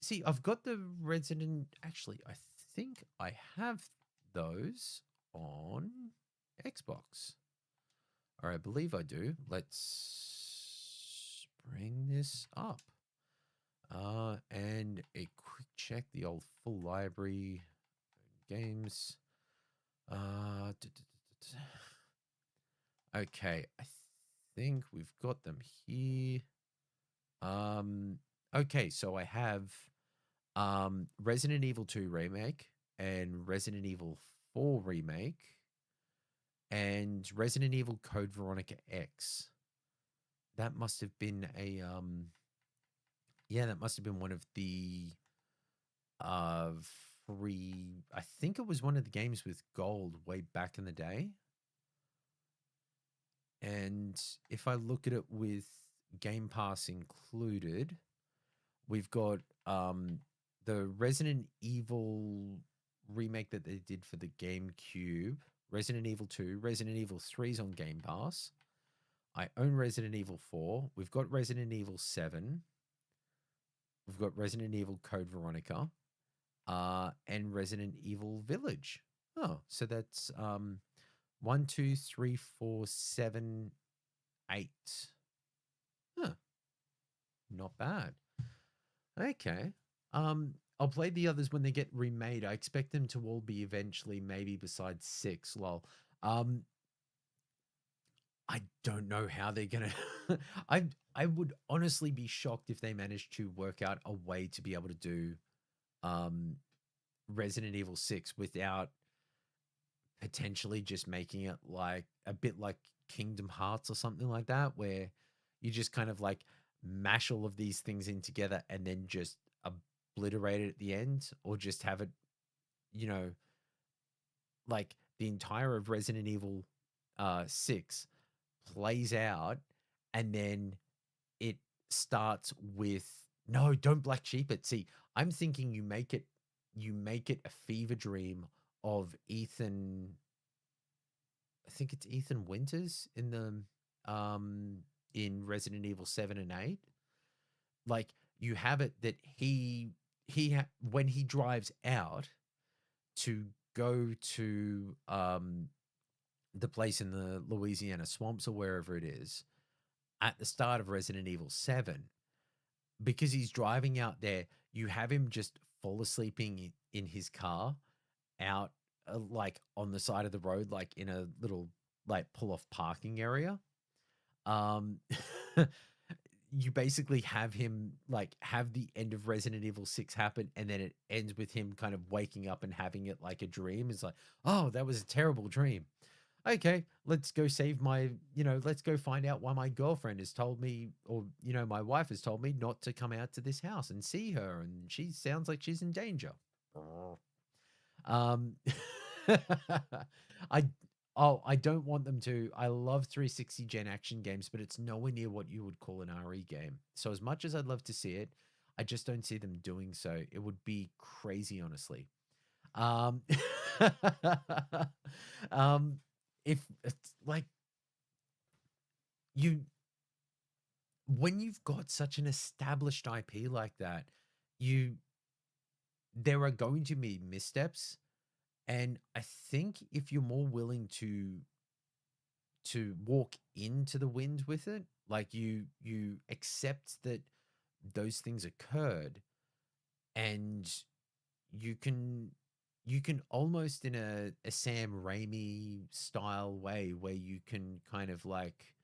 see, I've got the Resident, actually, I think I have those on Xbox. Or I believe I do. Let's bring this up. And a quick check, the old full library games. Okay, I think we've got them here. Okay, so I have Resident Evil 2 remake and Resident Evil 4 remake and Resident Evil Code Veronica X. That must have been a yeah, that must have been one of the uh free, I think it was one of the games with gold way back in the day. And if I look at it with Game Pass included, we've got the Resident Evil remake that they did for the GameCube, Resident Evil 2, Resident Evil 3's on Game Pass. I own Resident Evil 4. We've got Resident Evil 7. We've got Resident Evil Code Veronica, and Resident Evil Village. Oh, so that's 1, 2, 3, 4, 7, 8. Huh, not bad. Okay. I'll play the others when they get remade. I expect them to all be eventually, maybe besides 6. Lol. I don't know how they're gonna. I would honestly be shocked if they managed to work out a way to be able to do um Resident Evil 6 without potentially just making it like a bit like Kingdom Hearts or something like that, where you just kind of like mash all of these things in together and then just obliterate it at the end, or just have it, you know, like the entire of Resident Evil 6 plays out and then it starts with, no, don't black sheep it. See, I'm thinking you make it a fever dream of Ethan. I think it's Ethan Winters in the in Resident Evil 7 and 8. Like, you have it that when he drives out to go to the place in the Louisiana swamps or wherever it is at the start of Resident Evil 7, because he's driving out there, you have him just fall asleep in his car out, like on the side of the road, like in a little like pull off parking area. Um, you basically have him like have the end of Resident Evil 6 happen, and then it ends with him kind of waking up and having it like a dream. It's like, oh, that was a terrible dream. Okay, let's go save my, let's go find out why my girlfriend has told me, or, my wife has told me not to come out to this house and see her, and she sounds like she's in danger. Um, I I don't want them to. I love 360 gen action games, but it's nowhere near what you would call an RE game. So as much as I'd love to see it, I just don't see them doing so. It would be crazy, honestly. Um, um, if it's like you, when you've got such an established IP like that, you there are going to be missteps, and I think if you're more willing to walk into the wind with it, like you accept that those things occurred, and you can you can almost in a Sam Raimi style way where you can kind of like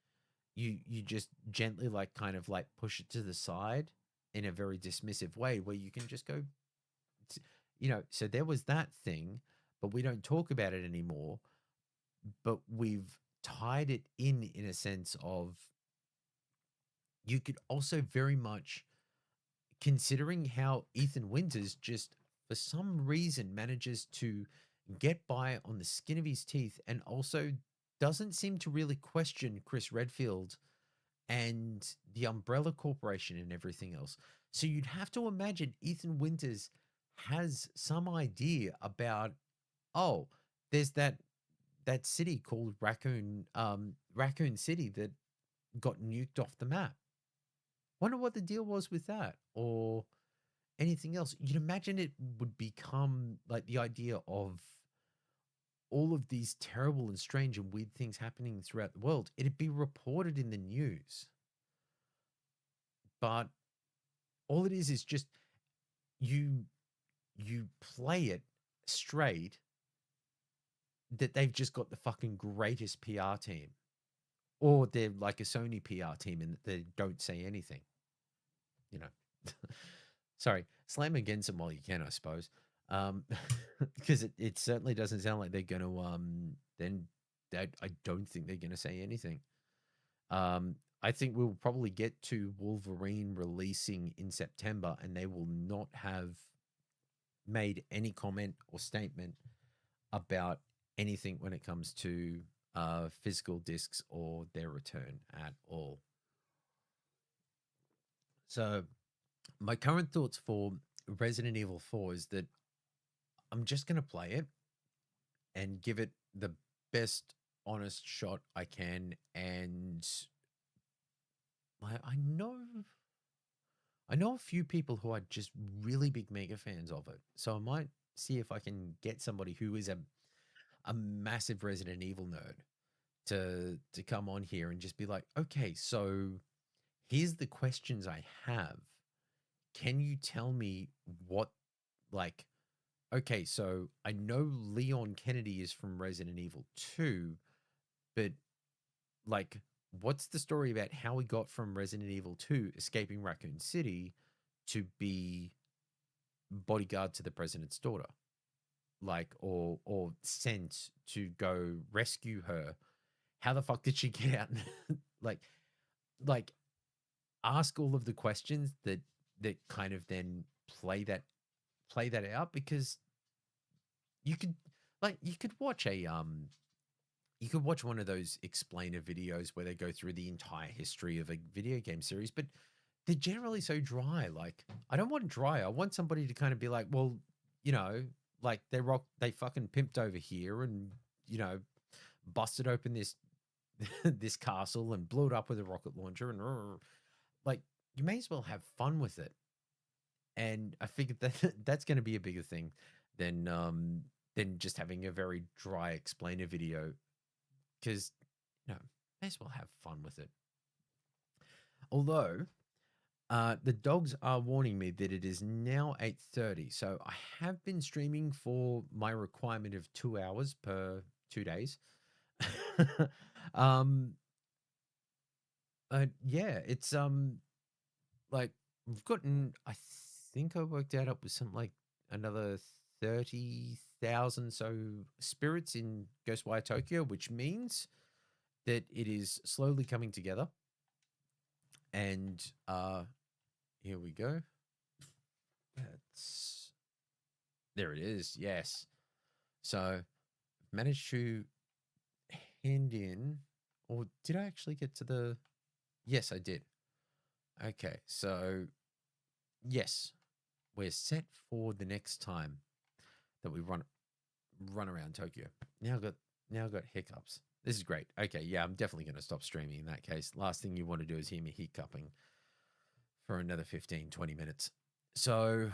you just gently like kind of like push it to the side in a very dismissive way where you can just go, so there was that thing, but we don't talk about it anymore, but we've tied it in a sense of you could also very much, considering how Ethan Winters just for some reason manages to get by on the skin of his teeth and also doesn't seem to really question Chris Redfield and the Umbrella Corporation and everything else. So you'd have to imagine Ethan Winters has some idea about, oh, there's that city called Raccoon City that got nuked off the map. Wonder what the deal was with that, or anything else. You'd imagine it would become like the idea of all of these terrible and strange and weird things happening throughout the world. It'd be reported in the news, but all it is just you you play it straight that they've just got the fucking greatest PR team, or they're like a Sony PR team and they don't say anything. You know, sorry, slam against them while you can, I suppose, because it certainly doesn't sound like they're going to. Then I don't think they're going to say anything. I think we'll probably get to Wolverine releasing in September, and they will not have made any comment or statement about anything when it comes to physical discs or their return at all. So, my current thoughts for Resident Evil 4 is that I'm just going to play it and give it the best honest shot I can. And I know a few people who are just really big mega fans of it. So I might see if I can get somebody who is a massive Resident Evil nerd to come on here and just be like, okay, so here's the questions I have. Can you tell me what, like, okay, so I know Leon Kennedy is from Resident Evil 2, but like, what's the story about how he got from Resident Evil 2 escaping Raccoon City to be bodyguard to the president's daughter? Like, or sent to go rescue her. How the fuck did she get out? like like ask all of the questions that kind of then play that out, because you could you could watch you could watch one of those explainer videos where they go through the entire history of a video game series, but they're generally so dry. Like, I don't want dry. I want somebody to kind of be like, well, like they fucking pimped over here and, busted open this this castle and blew it up with a rocket launcher and like, you may as well have fun with it. And I figured that that's going to be a bigger thing than just having a very dry explainer video, because may as well have fun with it. Although the dogs are warning me that it is now 8:30, so I have been streaming for my requirement of 2 hours per 2 days. um, yeah, it's like we've gotten, I think I worked out it was something like another 30,000 so spirits in Ghostwire Tokyo, which means that it is slowly coming together. And here we go. That's there it is. Yes. So managed to hand in, or did I actually get to the? Yes, I did. Okay, so yes, we're set for the next time that we run around Tokyo. Now got hiccups. This is great. Okay, yeah, I'm definitely going to stop streaming in that case. Last thing you want to do is hear me hiccuping for another 15, 20 minutes. So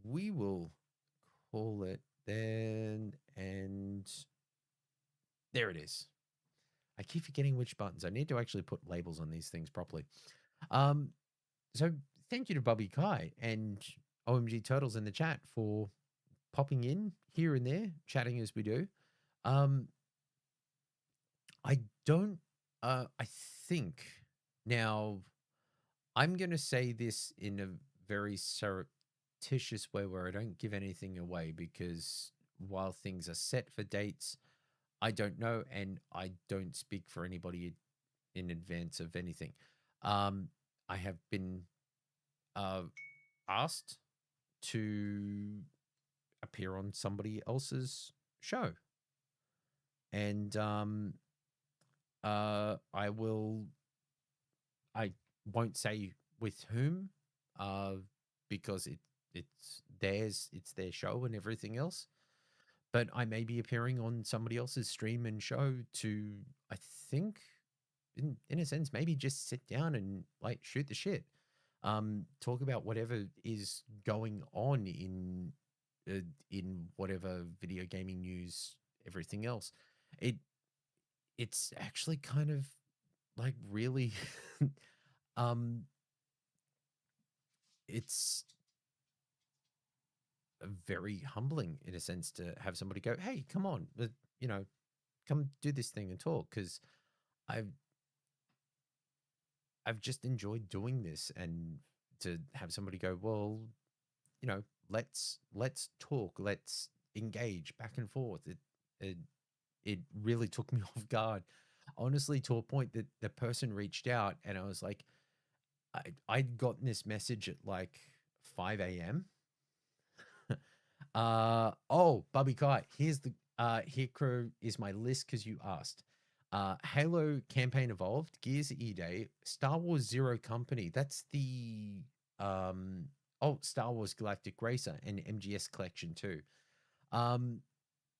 we will call it then, and there it is. I keep forgetting which buttons. I need to actually put labels on these things properly. Um, so thank you to Bobby Kai and OMG Turtles in the chat for popping in here and there, chatting as we do. I don't, I think now I'm going to say this in a very surreptitious way where I don't give anything away because while things are set for dates, I don't know and I don't speak for anybody in advance of anything. I have been uh, asked to appear on somebody else's show. And I will, I won't say with whom, uh, because it's their show and everything else. But I may be appearing on somebody else's stream and show to, I think, in a sense, maybe just sit down and like shoot the shit, talk about whatever is going on in whatever video gaming news, everything else. It it's actually kind of like really um it's very humbling in a sense to have somebody go, hey, come on, you know, come do this thing and talk, because i've I've just enjoyed doing this, and to have somebody go, well, you know, let's talk, let's engage back and forth. It it really took me off guard, honestly, to a point that the person reached out and I was like, I'd gotten this message at like 5 a.m. Oh, Bubby Kai, here's the here crew is my list because you asked. Halo campaign evolved, Gears E Day, Star Wars Zero Company. That's the Star Wars Galactic Racer and MGS collection too. Um,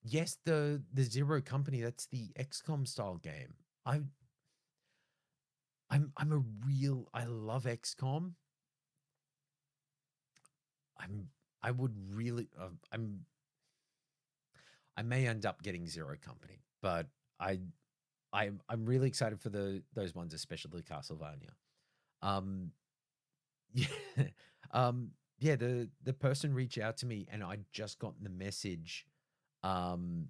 yes, the Zero Company. That's the XCOM style game. I I'm a real I love XCOM. I'm I would really I may end up getting Zero Company, but I I'm really excited for those ones, especially Castlevania. Um, yeah, yeah. The person reached out to me, and I'd just gotten the message, um,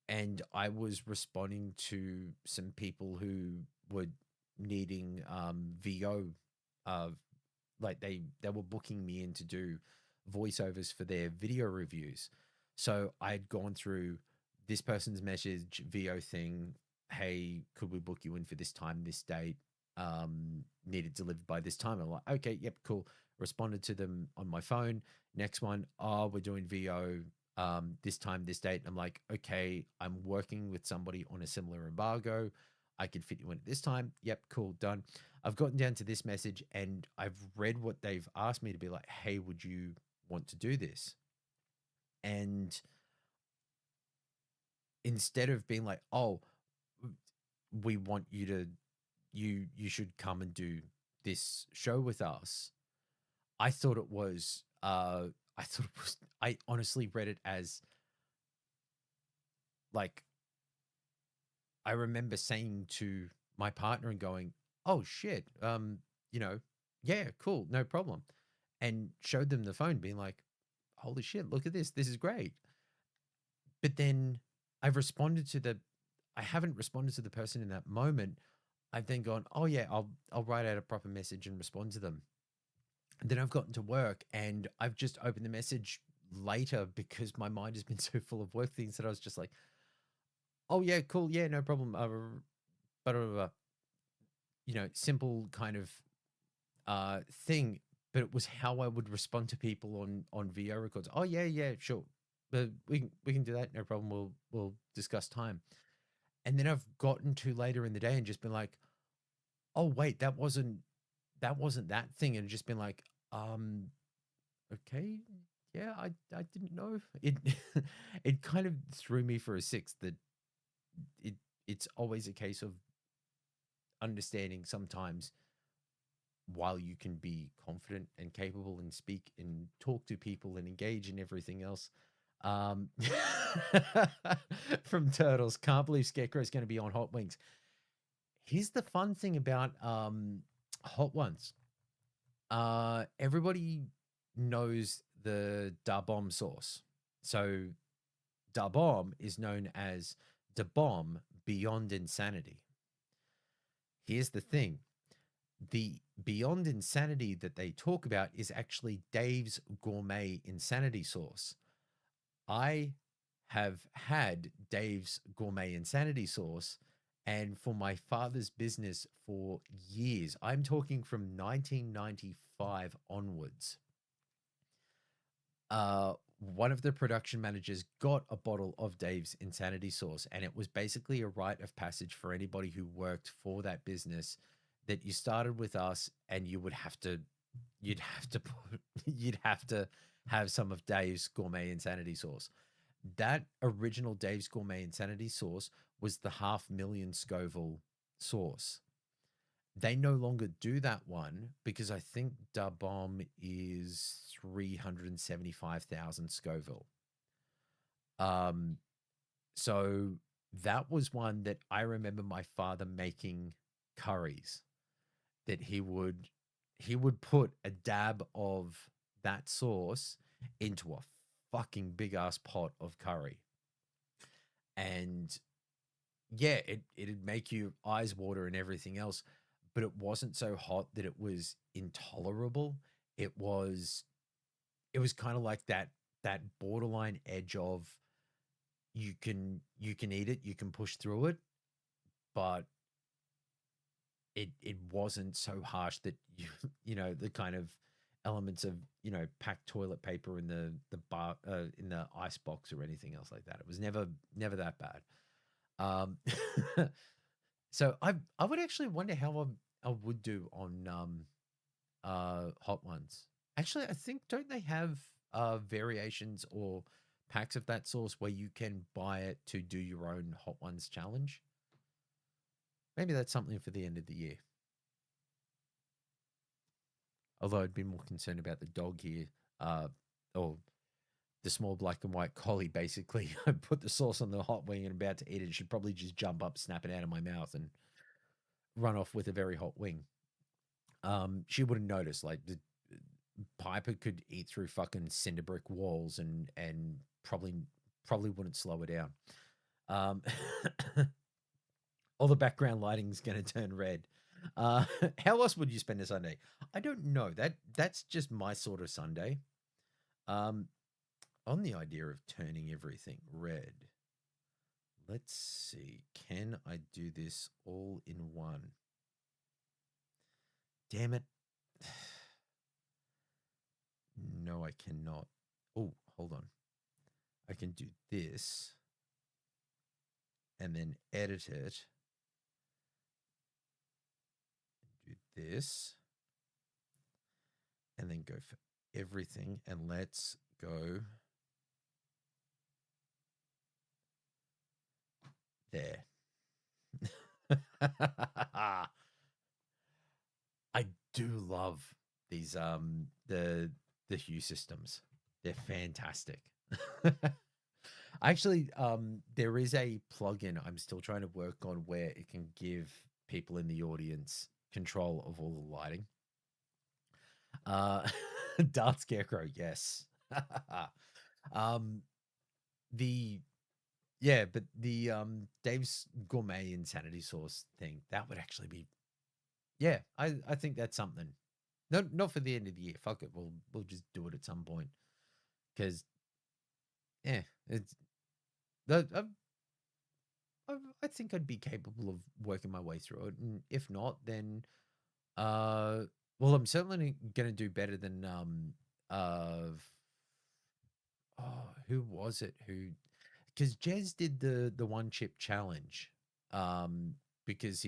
and I was responding to some people who were needing VO, uh, like they were booking me in to do voiceovers for their video reviews. So I'd gone through this person's message VO thing. Hey, could we book you in for this time, this date? Needed delivered by this time. I'm like, okay, yep, cool. Responded to them on my phone. Next one, oh, we're doing VO this time, this date. I'm like, okay, I'm working with somebody on a similar embargo. I could fit you in at this time. Yep, cool, done. I've gotten down to this message and I've read what they've asked me to be like, hey, would you want to do this? And instead of being like, oh, we want you to, you should come and do this show with us. I thought it was, I honestly read it as like, I remember saying to my partner and going, oh shit, you know, yeah, cool, no problem. And showed them the phone being like, holy shit, look at this. This is great. But then I've responded to I haven't responded to the person in that moment. I've then gone, oh yeah, I'll write out a proper message and respond to them. And then I've gotten to work and I've just opened the message later because my mind has been so full of work things that I was just like, oh yeah, cool, yeah, no problem. But simple kind of thing, but it was how I would respond to people on VO records. Oh yeah, yeah, sure, but we can do that, no problem. We'll discuss time. And then I've gotten to later in the day and just been like, oh wait, that wasn't that thing, and just been like, um, okay, yeah, I didn't know it. It kind of threw me for a six that it it's always a case of understanding sometimes while you can be confident and capable and speak and talk to people and engage in everything else. Um, from Turtles, can't believe Scarecrow is going to be on Hot Wings. Here's the fun thing about Hot Ones. Everybody knows the Da Bomb sauce. So Da Bomb is known as Da Bomb Beyond Insanity. Here's the thing, the Beyond Insanity that they talk about is actually Dave's Gourmet Insanity Sauce. I have had Dave's Gourmet Insanity Sauce, and for my father's business for years, I'm talking from 1995 onwards. One of the production managers got a bottle of Dave's Insanity Sauce, and it was basically a rite of passage for anybody who worked for that business, that you started with us and you'd have to put, you'd have to have some of Dave's Gourmet Insanity Sauce. That original Dave's Gourmet Insanity Sauce was the 500,000 Scoville sauce. They no longer do that one because I think Da Bomb is 375,000 Scoville. Um, so that was one that I remember my father making curries, that he would put a dab of that sauce into a fucking big ass pot of curry. And yeah, it'd make your eyes water and everything else, but it wasn't so hot that it was intolerable. It was it was kind of like that borderline edge of, you can eat it, you can push through it, but it wasn't so harsh that the kind of elements of packed toilet paper in the bar in the ice box or anything else like that. It was never that bad. Um, so I would actually wonder how I would do on hot ones. Actually, I think, don't they have variations or packs of that sauce where you can buy it to do your own hot ones challenge? Maybe that's something for the end of the year. Although I'd be more concerned about the dog here, or the small black and white collie. Basically, I put the sauce on the hot wing and about to eat it. She'd probably just jump up, snap it out of my mouth, and run off with a very hot wing. She wouldn't notice. Like, the Piper could eat through fucking cinder brick walls and probably wouldn't slow her down. Um, all the background lighting is going to turn red. Uh, how else would you spend a Sunday? I don't know. That's just my sort of Sunday. Um, on the idea of turning everything red, let's see. Can I do this all in one? Damn it. No, I cannot. Oh, hold on. I can do this and then edit it. Do this and then go for everything. And let's go there. I do love these the hue systems. They're fantastic. Actually, there is a plugin I'm still trying to work on where it can give people in the audience control of all the lighting. Uh, Dark Scarecrow, yes. um, the Yeah, but the Dave's gourmet insanity sauce thing, that would actually be, yeah, I think that's something. Not for the end of the year. Fuck it. We'll just do it at some point. Because yeah, it's the I think I'd be capable of working my way through it. And if not, then uh well, I'm certainly gonna do better than who was it who, because Jez did the one chip challenge, um, because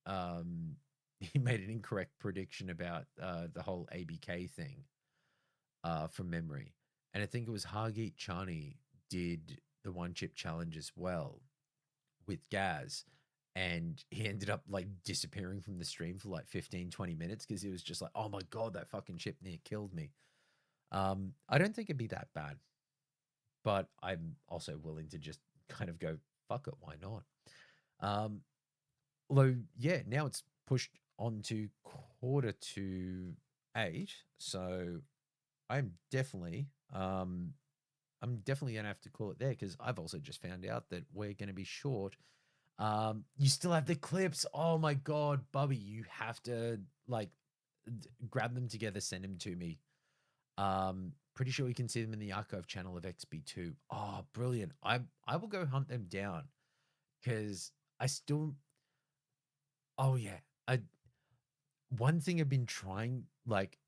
um he made an incorrect prediction about the whole ABK thing from memory, and I think it was Hargeet Chani did the one chip challenge as well with Gaz, and he ended up like disappearing from the stream for like 15-20 minutes because he was just like, oh my god, that fucking chip near killed me. I don't think it'd be that bad, but I'm also willing to just kind of go, fuck it, why not? Um, although, yeah, now it's pushed on to 7:45, so I'm definitely, I'm definitely gonna have to call it there because I've also just found out that we're gonna be short. You still have the clips. Oh my god, Bubby, you have to like grab them together, send them to me. Pretty sure you can see them in the archive channel of XB2. Oh, brilliant. I will go hunt them down because I still, oh yeah. I One thing I've been trying, like,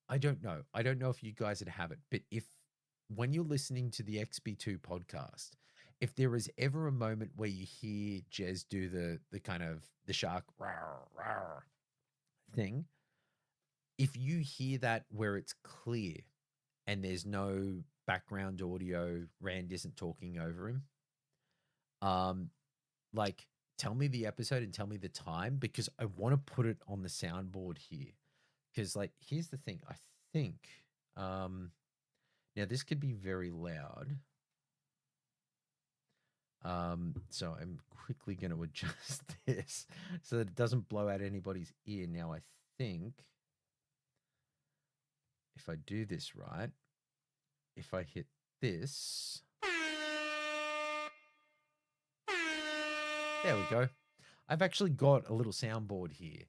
I don't know. I don't know if you guys would have it, but if when you're listening to the XB2 podcast, if there is ever a moment where you hear Jez do the kind of the shark rawr, rawr thing, if you hear that where it's clear and there's no background audio, Rand isn't talking over him, um, like tell me the episode and tell me the time because I want to put it on the soundboard here. Because like here's the thing, I think um now this could be very loud. So I'm quickly going to adjust this so that it doesn't blow out anybody's ear. Now I think if I do this right, if I hit this, there we go. I've actually got a little soundboard here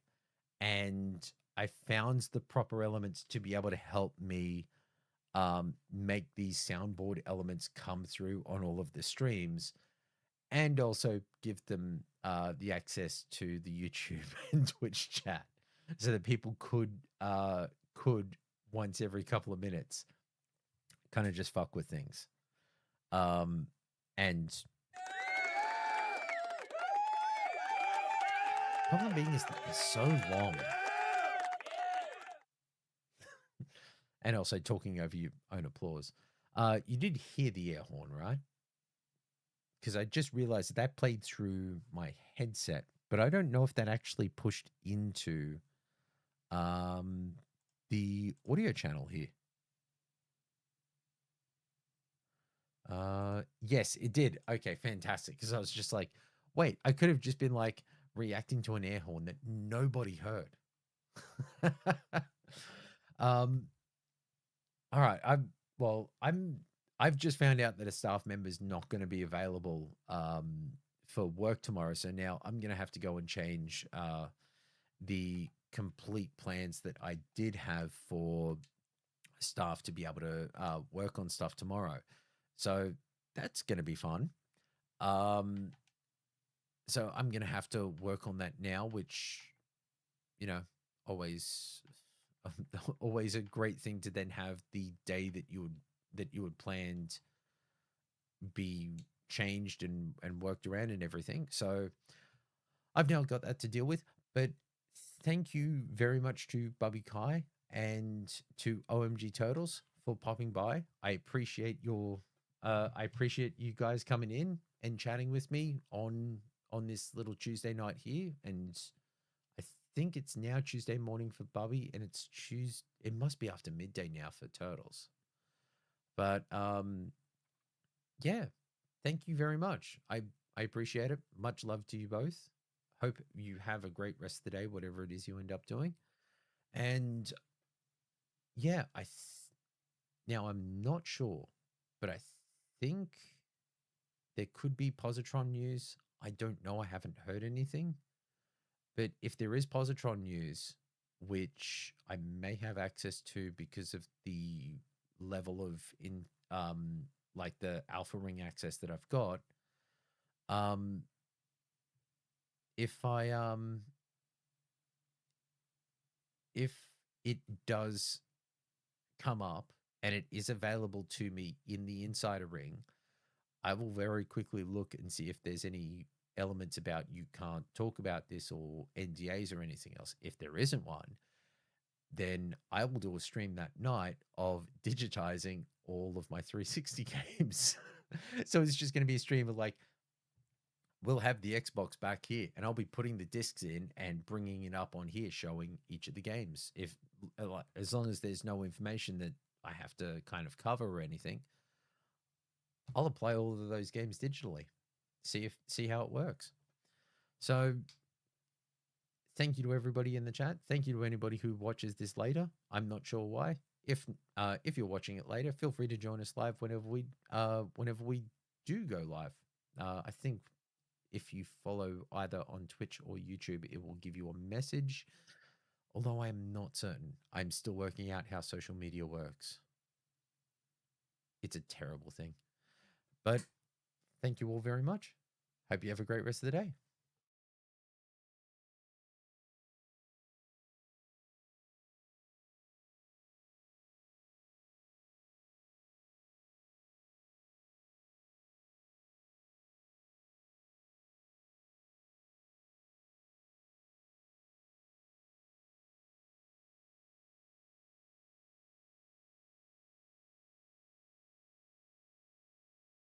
and I found the proper elements to be able to help me make these soundboard elements come through on all of the streams and also give them the access to the YouTube and Twitch chat so that people could once every couple of minutes kind of just fuck with things. And problem being is that it's so long. And also talking over your own applause. You did hear the air horn, right? Because I just realized that that played through my headset, but I don't know if that actually pushed into um, the audio channel here. Yes, it did. Okay, fantastic. Because I was just like, wait, I could have just been like reacting to an air horn that nobody heard. um, all right. I've just found out that a staff member is not going to be available for work tomorrow. So now I'm going to have to go and change the complete plans that I did have for staff to be able to work on stuff tomorrow. So that's going to be fun. Um, so I'm going to have to work on that now, which, you know, always, always a great thing to then have the day that you would planned be changed and worked around and everything. So I've now got that to deal with. But thank you very much to Bubby Kai and to OMG Turtles for popping by. I appreciate you guys coming in and chatting with me on this little Tuesday night here. And I think it's now Tuesday morning for Bubby, and it's Tuesday. It must be after midday now for Turtles. But yeah, thank you very much. I appreciate it. Much love to you both. Hope you have a great rest of the day, whatever it is you end up doing. And yeah, now I'm not sure, but I think there could be positron news. I don't know. I haven't heard anything. But if there is positron news, which I may have access to because of the level of like the alpha ring access that I've got, um if I if it does come up and it is available to me in the insider ring, I will very quickly look and see if there's any elements about you can't talk about this or NDAs or anything else. If there isn't one, then I will do a stream that night of digitizing all of my 360 games. So it's just going to be a stream of like, we'll have the Xbox back here and I'll be putting the discs in and bringing it up on here, showing each of the games. If as long as there's no information that I have to kind of cover or anything, I'll apply all of those games digitally. See how it works. So thank you to everybody in the chat. Thank you to anybody who watches this later. I'm not sure why. If you're watching it later, feel free to join us live whenever we do go live. I think if you follow either on Twitch or YouTube, it will give you a message. Although I am not certain. I'm still working out how social media works. It's a terrible thing. But thank you all very much. Hope you have a great rest of the day.